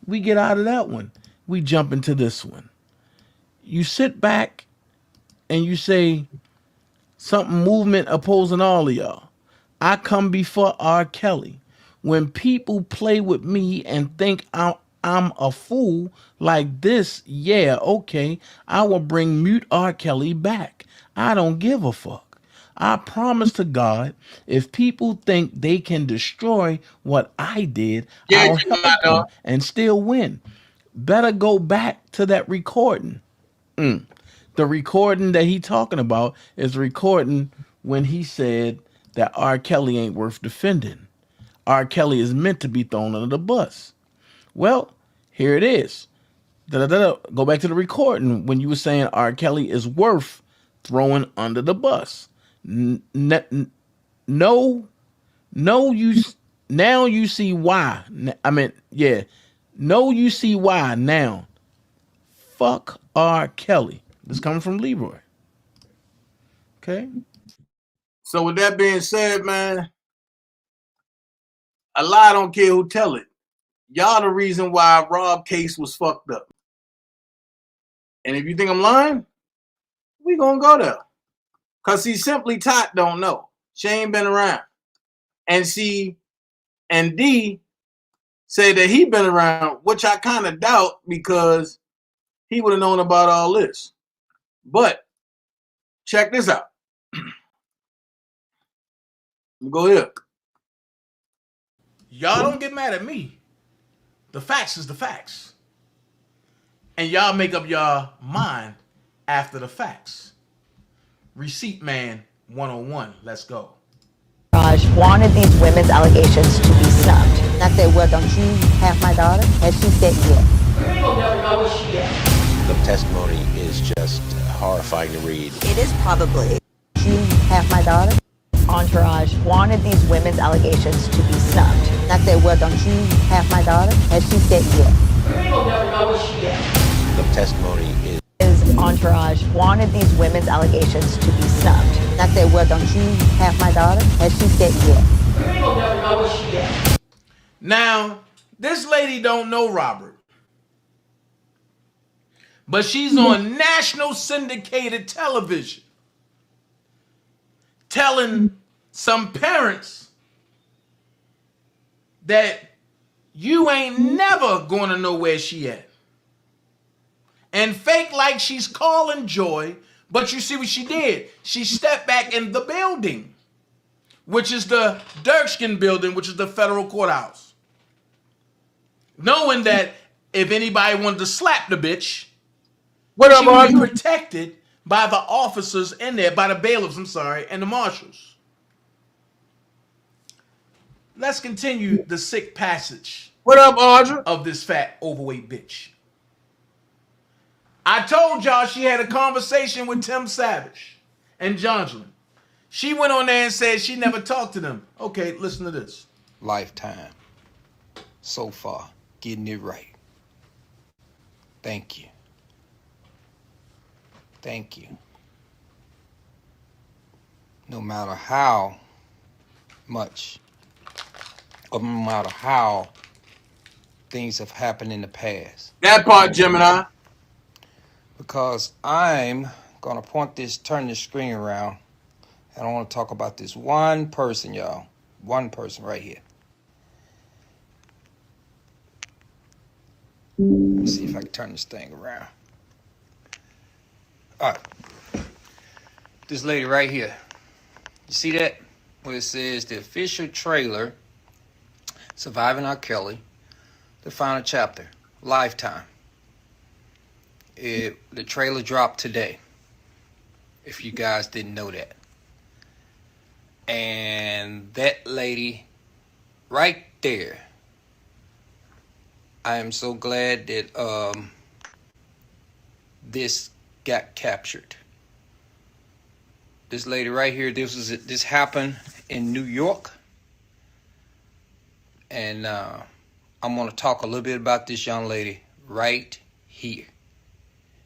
We get out of that one. We jump into this one. You sit back and you say something movement opposing all of y'all. I come before R. Kelly. When people play with me and think I'm a fool like this, yeah, okay, I will bring mute R. Kelly back. I don't give a fuck. I promise to God, if people think they can destroy what I did, I'll help them and still win. Better go back to that recording. The recording that he talking about is recording when he said that R. Kelly ain't worth defending. R. Kelly is meant to be thrown under the bus. Well, here it is. Go back to the recording when you were saying R. Kelly is worth throwing under the bus. No, you now you see why. No, you see why now. Fuck R. Kelly. This coming from Leroy. Okay. So with that being said, man, a lie don't care who tell it. Y'all the reason why Rob case was fucked up. And if you think I'm lying, we gonna go there. Cause see, Simply Tot don't know. She ain't been around. And D say that he been around, which I kind of doubt because he would have known about all this. But check this out. Go here. Y'all don't get mad at me. The facts is the facts. And y'all make up your mind after the facts. Receipt Man 101. Let's go. Raj wanted these women's allegations to be stopped. I said, well, don't you have my daughter? And she said, yes. The testimony is just horrifying to read. It is probably. You have my daughter? Entourage wanted these women's allegations to be snubbed. I said, well, don't you have my daughter? And she said, yes. The testimony is Entourage wanted these women's allegations to be snubbed. I said, well, don't you have my daughter? And she said, yes. Now, this lady don't know Robert, but she's on national syndicated television telling some parents that you ain't never going to know where she at. And fake like she's calling Joy, but you see what she did. She stepped back in the building, which is the Dirkskin building, which is the federal courthouse. Knowing that if anybody wanted to slap the bitch, she would be protected by the officers in there, by the bailiffs, and the marshals. Let's continue the sick passage. What up, Audra? Of this fat, overweight bitch. I told y'all she had a conversation with Tim Savage and Johnson. She went on there and said she never talked to them. Okay, listen to this. lifetime. So far, getting it right. Thank you. Thank you. No matter how much, or no matter how things have happened in the past. That part, Gemini. Because I'm gonna turn this screen around, and I want to talk about this one person, y'all. One person right here. Let me see if I can turn this thing around. All right. This lady right here. You see that? Where it says the official trailer, Surviving R. Kelly, the final chapter, Lifetime. The trailer dropped today, if you guys didn't know that. And that lady right there, I am so glad that this got captured. This lady right here, this happened in New York. And I'm going to talk a little bit about this young lady right here.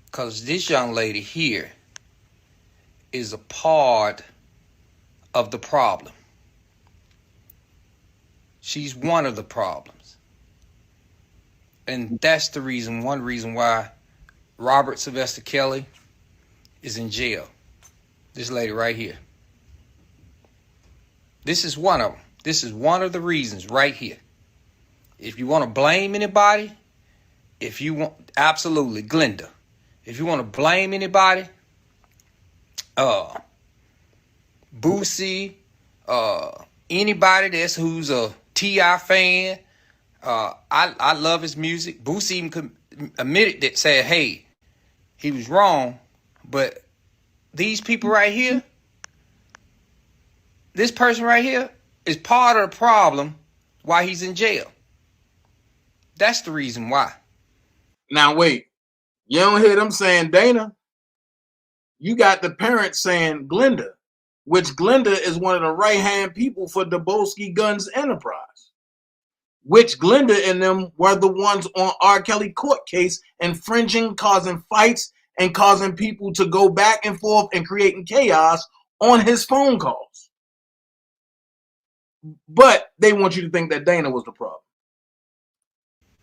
Because this young lady here is a part of the problem. She's one of the problems. And that's the reason, one reason why Robert Sylvester Kelly is in jail. This lady right here. This is one of them. This is one of the reasons right here. If you want to blame anybody, absolutely, Glenda. If you want to blame anybody, Boosie, anybody who's a T.I. fan, I love his music. Boosie even admitted that, said, hey, he was wrong, but these people right here, this person right here is part of the problem why he's in jail. That's the reason why. Now, wait. You don't hear them saying Dana. You got the parents saying Glenda, which Glenda is one of the right-hand people for Debunking Guns Enterprise, which Glenda and them were the ones on R. Kelly court case, infringing, causing fights, and causing people to go back and forth and creating chaos on his phone calls. But they want you to think that Dana was the problem.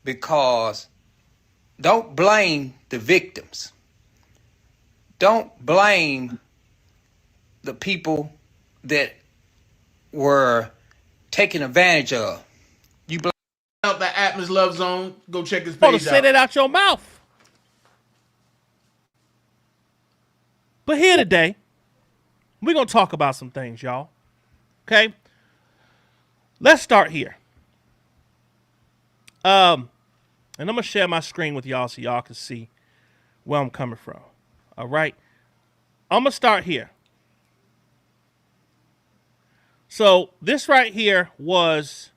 Because don't blame the victims. Don't blame the people that were taken advantage of. You blame out the Atmos Love Zone. Go check his page Oh, to out. say that out your mouth. But here today, we're going to talk about some things, y'all. Okay? Let's start here. And I'm going to share my screen with y'all so y'all can see where I'm coming from. All right? I'm going to start here. So this right here was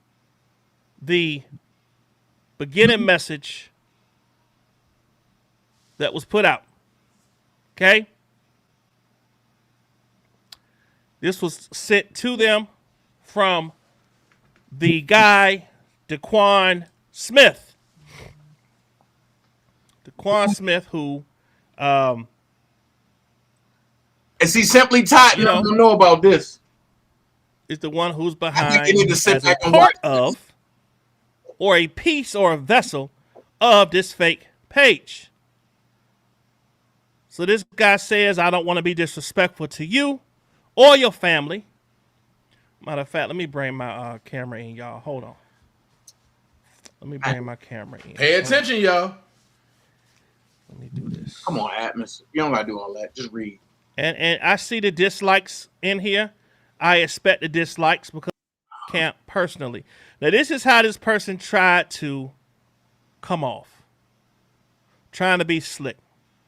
the beginning message that was put out. Okay? This was sent to them from the guy, Daquan Smith. Daquan Smith, who And see, Simply Todd, you don't know about this. is the one who's I behind think you need to sit as a back and watch part of or a piece or a vessel of this fake page. So this guy says, I don't want to be disrespectful to you or your family. Matter of fact, let me bring my camera in, y'all. Hold on. Let me bring my camera in. Pay attention, y'all. Let me do this. Come on, Atmos. You don't gotta do all that. Just read. And I see the dislikes in here. I expect the dislikes because I can't personally. Now, this is how this person tried to come off. Trying to be slick,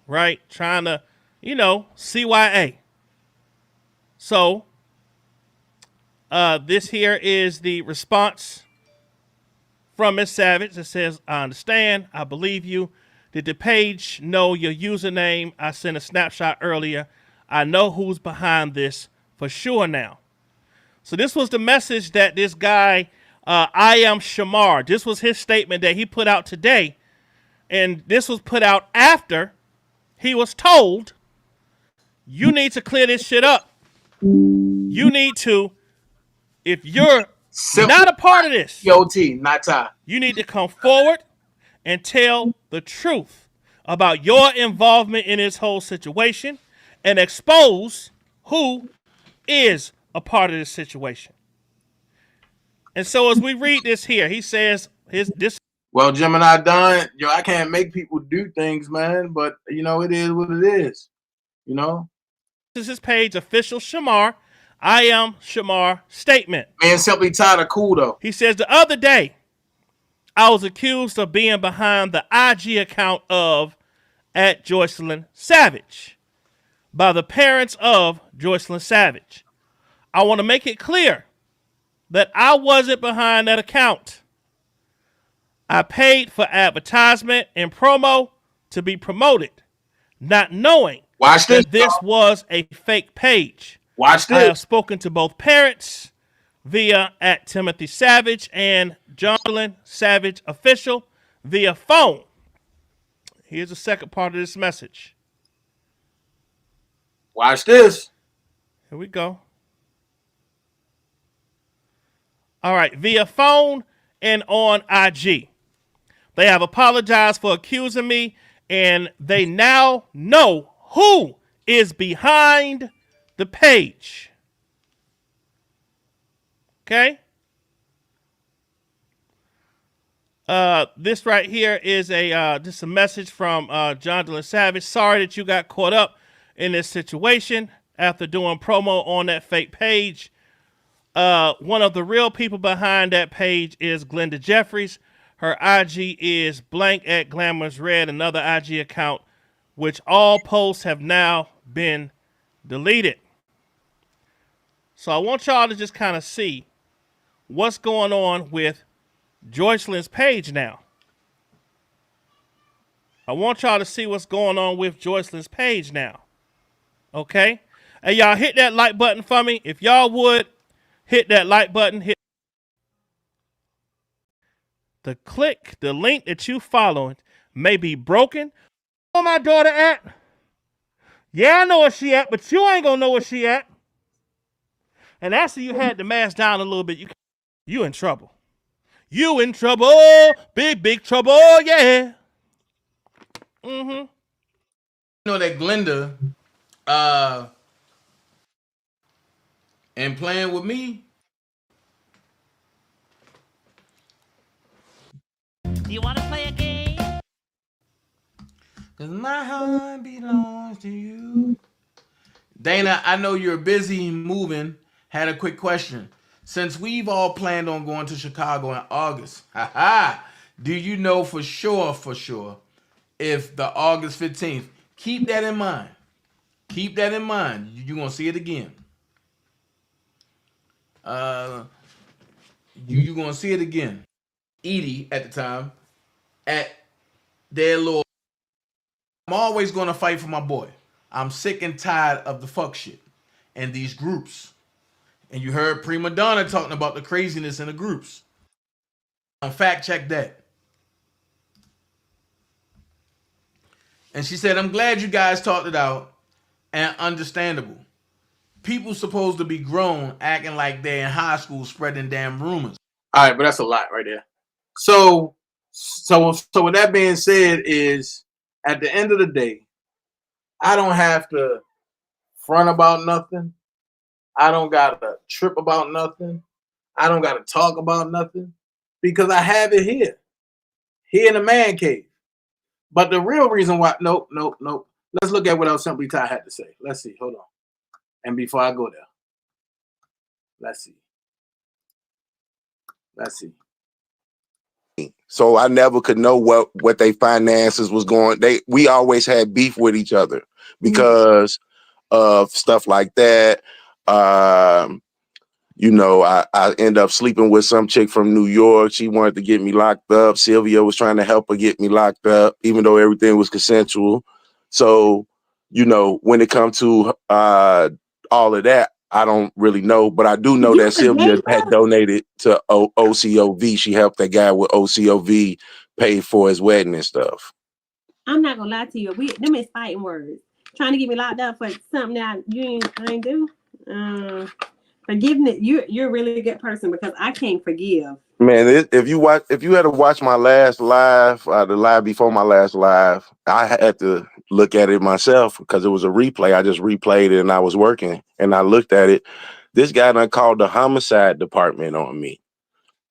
right? Trying to, CYA. So, this here is the response from Miss Savage. It says, I understand. I believe you. Did the page know your username? I sent a snapshot earlier. I know who's behind this for sure now. So this was the message that this guy, I am Shamar. This was his statement that he put out today. And this was put out after he was told, you need to clear this shit up. You need to, if you're not a part of this, YOT, not Ty. You need to come forward and tell the truth about your involvement in this whole situation and expose who is a part of this situation. And so as we read this here, he says this. Well, Gemini Don, I can't make people do things, man, but it is what it is. This is his page, Official Shamar. I am Shamar statement. Man, Simply Todd are cool though. He says the other day, I was accused of being behind the IG account of @Joycelyn Savage by the parents of Joycelyn Savage. I want to make it clear that I wasn't behind that account. I paid for advertisement and promo to be promoted, not knowing that this was a fake page. Watch this. I have spoken to both parents via @Timothy Savage and Jocelyn Savage Official via phone. Here's the second part of this message. Watch this. Here we go. All right, via phone and on IG. They have apologized for accusing me, and they now know who is behind the page. Okay? This right here is just a message from Jocelyn Savage. Sorry that you got caught up in this situation after doing promo on that fake page. One of the real people behind that page is Glenda Jeffries. Her IG is blank @GlamorousRed, another IG account, which all posts have now been deleted. So I want y'all to just kind of see what's going on with Joycelyn's page now. I want y'all to see what's going on with Joycelyn's page now. Okay? And y'all hit that like button for me. If y'all would, hit that like button. Hit the link that you following may be broken. Where my daughter at? Yeah, I know where she at, but you ain't gonna know where she at. And after you had the mask down a little bit, you in trouble. You in trouble. Big trouble, yeah. Mm-hmm. That Glenda and playing with me. You want to play a game? Cause my heart belongs to you. Dana, I know you're busy moving. Had a quick question. Since we've all planned on going to Chicago in August, do you know for sure, if the August 15th, keep that in mind. Keep that in mind. You're going to see it again. You're going to see it again. Edie, at the time, at their little I'm always going to fight for my boy. I'm sick and tired of the fuck shit and these groups. And you heard Prima Donna talking about the craziness in the groups. Fact check that. And she said, I'm glad you guys talked it out and understandable. People supposed to be grown acting like they're in high school spreading damn rumors. All right, but that's a lot right there. So with that being said, is at the end of the day, I don't have to front about nothing. I don't gotta trip about nothing. I don't gotta talk about nothing because I have it here in the man cave. But the real reason why, nope. Let's look at what else Simply Ty had to say. Let's see. Hold on. And before I go there, let's see. So I never could know what they finances was going. We always had beef with each other because of stuff like that. You know, I end up sleeping with some chick from New York. She wanted to get me locked up. Sylvia was trying to help her get me locked up, even though everything was consensual. So, you know, when it comes to all of that, I don't really know, but I do know that Sylvia had donated to OCOV. She helped that guy with OCOV pay for his wedding and stuff. I'm not gonna lie to you. Them is fighting words. Trying to get me locked up for something that I ain't do. Forgiveness. You're a really good person because I can't forgive. Man, if you had to watch my last live, the live before my last live, I had to look at it myself because it was a replay. I just replayed it and I was working and I looked at it. This guy done called the homicide department on me.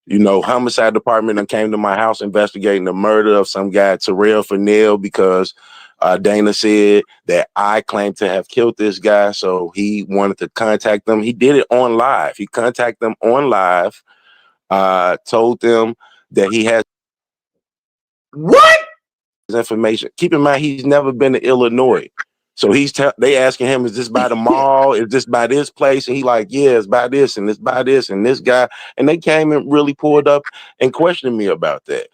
You know, homicide department done came to my house investigating the murder of some guy, Terrell Fennell, because Dana said that I claimed to have killed this guy. So he wanted to contact them. He did it on live. He contacted them on live. Told them that he has information. Keep in mind, he's never been to Illinois. So they asking him, is this by the mall? Is this by this place? And he like, yeah, it's by this and it's by this and this guy. And they came and really pulled up and questioned me about that.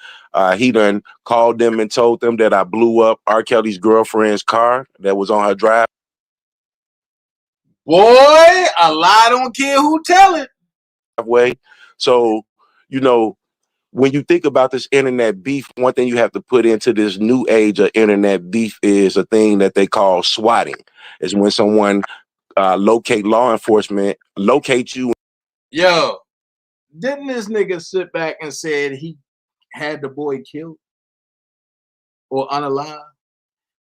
He done called them and told them that I blew up R. Kelly's girlfriend's car that was on her drive. Boy, a lie don't care who tell it. So, you know, when you think about this internet beef, one thing you have to put into this new age of internet beef is a thing that they call swatting. Is when someone law enforcement locates you. Yo, didn't this nigga sit back and said he had the boy killed or unalive?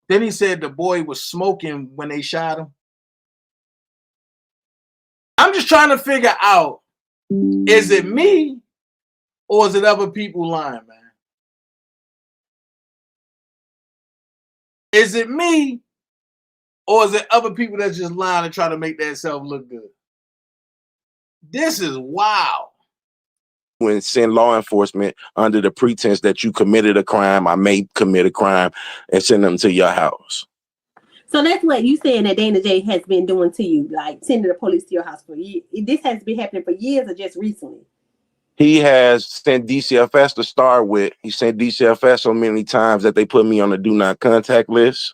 Then he said the boy was smoking when they shot him. I'm just trying to figure out, is it me or is it other people lying, man? Is it me or is it other people that's just lying and trying to make themselves look good? This is wild. When send law enforcement under the pretense that you committed a crime, I may commit a crime, and send them to your house. So that's what you saying that DanaJay has been doing to you, like sending the police to your house for years. This has been happening for years or just recently? He has sent DCFS to start with. He sent DCFS so many times that they put me on the do not contact list.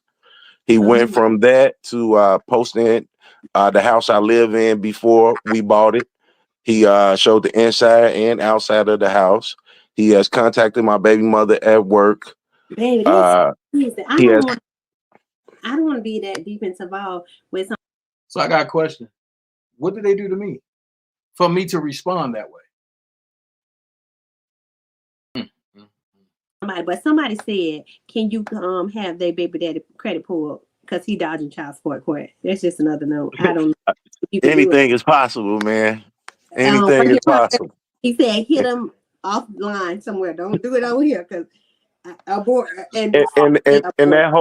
He went from that to posting the house I live in before we bought it. He showed the inside and outside of the house. He has contacted my baby mother at work. Baby, I don't want to be that deep involved with something. So I got a question. What did they do to me for me to respond that way? Somebody said, can you have their baby daddy credit pulled because he dodging child support court? That's just another note. I don't know. Anything is possible, man. Anything is possible. He said, hit him offline somewhere. Don't do it over here because and that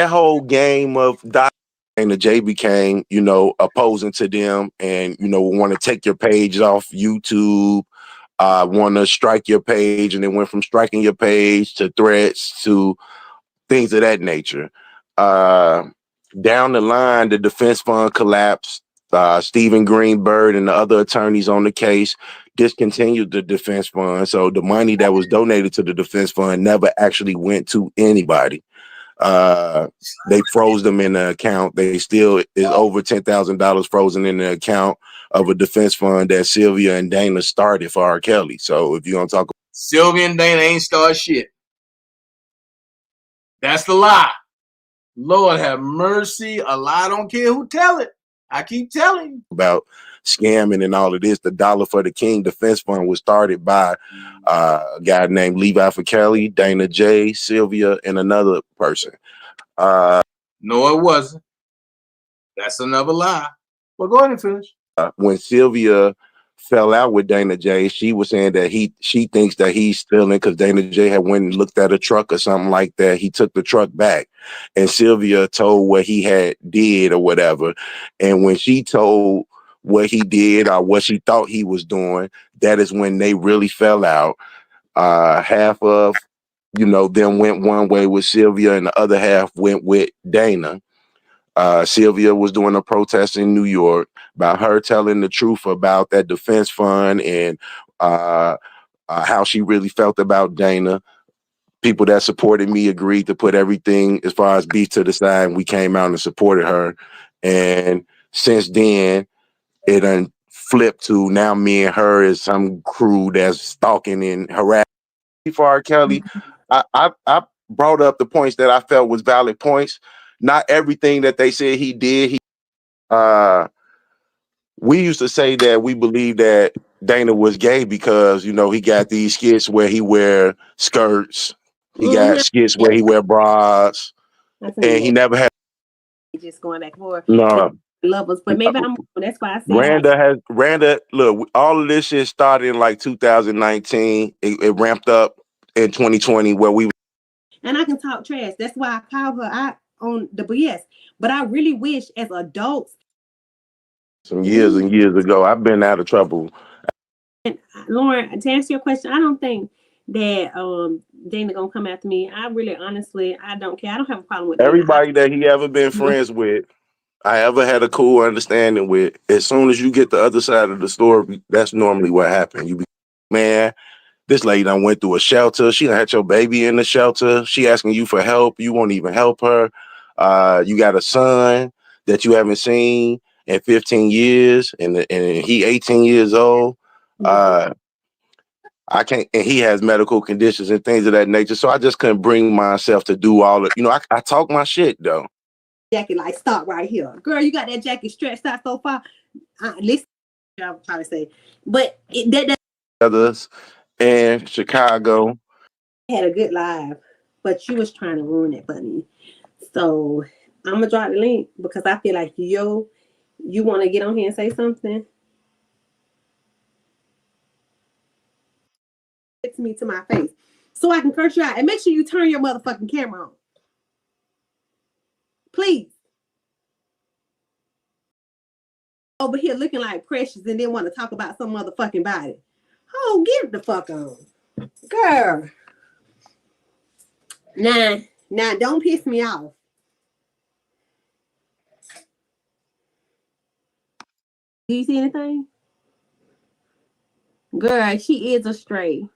whole game of DanaJay became, you know, opposing to them, and you know, want to take your page off YouTube, want to strike your page, and then went from striking your page to threats to things of that nature. Down the line, the defense fund collapsed. Stephen Greenberg and the other attorneys on the case discontinued the defense fund. So the money that was donated to the defense fund never actually went to anybody. They froze them in the account. They still is over $10,000 frozen in the account of a defense fund that Sylvia and Dana started for R. Kelly. So if you're gonna talk, Sylvia and Dana ain't start shit. That's the lie. Lord have mercy. A lie don't care who tell it. I keep telling you about scamming and all of this, the Dollar for the King Defense Fund was started by a guy named Levi for Kelly, DanaJay, Sylvia, and another person. No, it wasn't. That's another lie. Well, go ahead and finish. When Sylvia fell out with DanaJay, she was saying that she thinks that he's stealing because DanaJay had went and looked at a truck or something like that. He took the truck back, and Sylvia told what he had did or whatever. And when she told what he did or what she thought he was doing, that is when they really fell out. Half of them went one way with Sylvia, and the other half went with Dana. Sylvia was doing a protest in New York about her telling the truth about that defense fund and how she really felt about Dana. People that supported me agreed to put everything as far as beef to the side, and we came out and supported her. And since then, it done flipped to now me and her is some crew that's stalking and harassing. For R. Kelly, I brought up the points that I felt was valid points. Not everything that they said he did. We used to say that we believe that Dana was gay because he got these skits where he wear skirts. He got skits where he wear bras, and he never had. Just going back and forth. No. Lovers, but maybe I'm. That's why I said Randa. Look, all of this shit started in like 2019. It ramped up in 2020 where we. And I can talk trash. That's why I called her out on the BS. But I really wish, as adults, some years and years ago, I've been out of trouble. And Lauren, to answer your question, I don't think that Dana gonna come after me. I really, honestly, I don't care. I don't have a problem with everybody that he ever been friends with. I ever had a cool understanding with. As soon as you get the other side of the story, that's normally what happened. You be, man, this lady done went through a shelter. She done had your baby in the shelter. She asking you for help. You won't even help her. You got a son that you haven't seen in 15 years, and he 18 years old. I can't, and he has medical conditions and things of that nature. So I just couldn't bring myself to do all of, I talk my shit though. Jacket, like, stop right here, girl. You got that jacket stretched out so far. Listen, I would probably say, but others in Chicago had a good live, but you was trying to ruin it for me. So I'm gonna drop the link because I feel like you want to get on here and say something. It's me to my face, so I can curse you out, and make sure you turn your motherfucking camera on, please. Over here looking like Precious and then want to talk about some motherfucking body. Oh, get the fuck on, girl. Nah, don't piss me off. Do you see anything? Girl, she is a stray.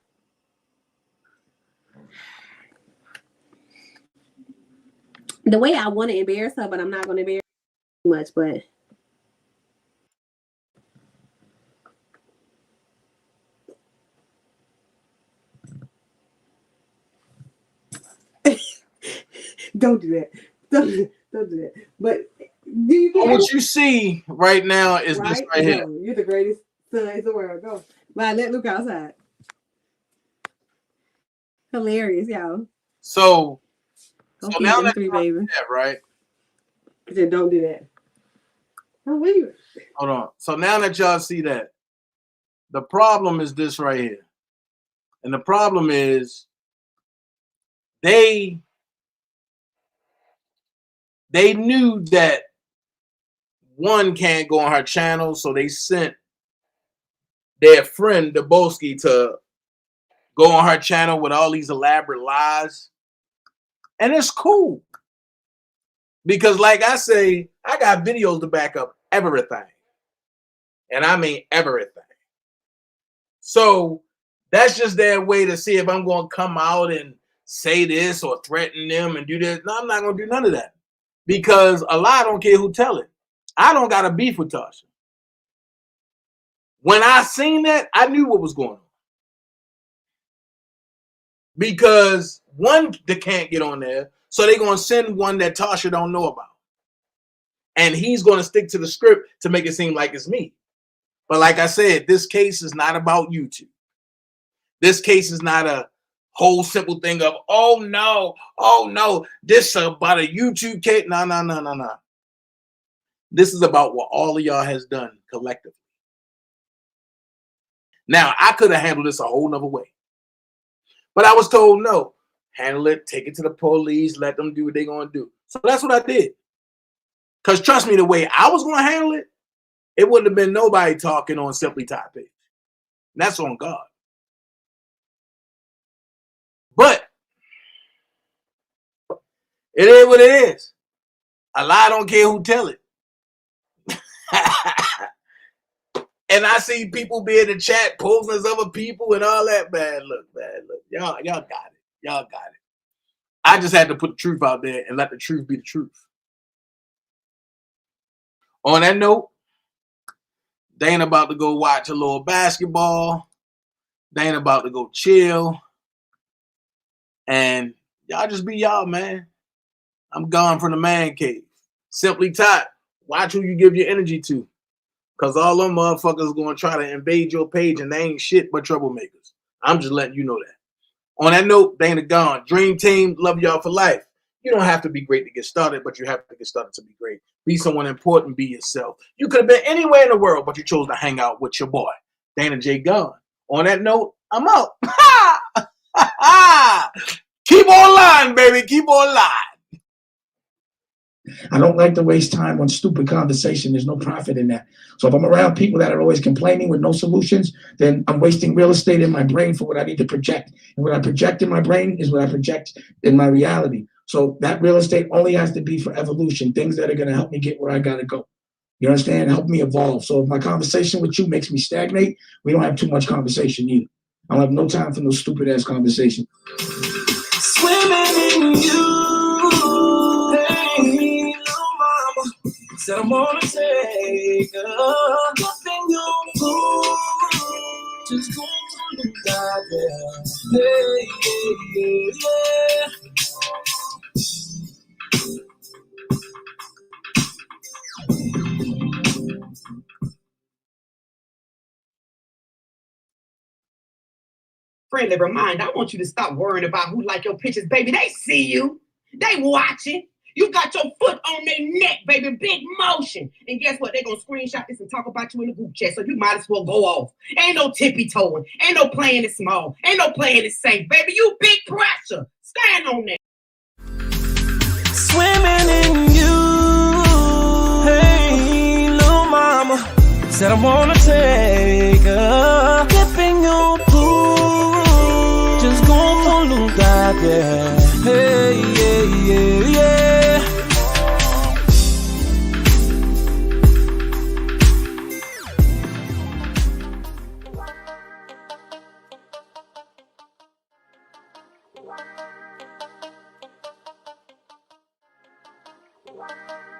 The way I want to embarrass her, but I'm not going to embarrass her too much, but don't do that. Don't do that. But do you get what you see right now is right? This right here. You're the greatest son in the world. Go. But let Luke outside. Hilarious, y'all. So now that baby. That, right? I said, don't do that. Oh, wait. Hold on. So now that y'all see that, the problem is this right here. And the problem is they knew that one can't go on her channel, so they sent their friend Debunking to go on her channel with all these elaborate lies. And it's cool. Because like I say, I got videos to back up everything. And I mean everything. So that's just their way to see if I'm going to come out and say this or threaten them and do this. No, I'm not gonna do none of that. Because a lie don't care who tell it. I don't got a beef with Tasha. When I seen that, I knew what was going on. Because one, they can't get on there, so they're gonna send one that Tasha don't know about. And he's gonna stick to the script to make it seem like it's me. But like I said, this case is not about YouTube. This case is not a whole simple thing of, oh no, this is about a YouTube case. No. This is about what all of y'all has done collectively. Now, I could have handled this a whole nother way. But I was told, no, handle it, take it to the police, let them do what they're going to do. So that's what I did. Because trust me, the way I was going to handle it, it wouldn't have been nobody talking on Simply Top page. And that's on God. But it is what it is. A lie don't care who tell it. And I see people be in the chat posing as other people and all that. Bad look. Y'all got it. I just had to put the truth out there and let the truth be the truth. On that note, Dana about to go watch a little basketball. Dana about to go chill. And y'all just be y'all, man. I'm gone from the man cave. Simply Top, watch who you give your energy to. Because all them motherfuckers going to try to invade your page and they ain't shit but troublemakers. I'm just letting you know that. On that note, Dana gone. Dream Team, love y'all for life. You don't have to be great to get started, but you have to get started to be great. Be someone important, be yourself. You could have been anywhere in the world, but you chose to hang out with your boy. DanaJay gone. On that note, I'm out. Keep on lying, baby. Keep on lying. I don't like to waste time on stupid conversation. There's no profit in that. So if I'm around people that are always complaining with no solutions, then I'm wasting real estate in my brain for what I need to project. And what I project in my brain is what I project in my reality. So that real estate only has to be for evolution, things that are going to help me get where I got to go. You understand? Help me evolve. So if my conversation with you makes me stagnate, we don't have too much conversation either. I don't have no time for no stupid ass conversation. Swimming in you, hey, little mama. Said I'm gonna take a dip in your pool. Just go to the dive, yeah. Friendly reminder, I want you to stop worrying about who like your pictures, baby. They see you. They watching. You got your foot on their neck, baby. Big motion. And guess what? They're going to screenshot this and talk about you in the group chat, so you might as well go off. Ain't no tippy-toeing. Ain't no playing it small. Ain't no playing it safe, baby. You big pressure. Stand on that. Swimming in you, hey, little mama. Said I wanna take a dip in your pool. Just go for a little dive, yeah. Hey, yeah. Wow.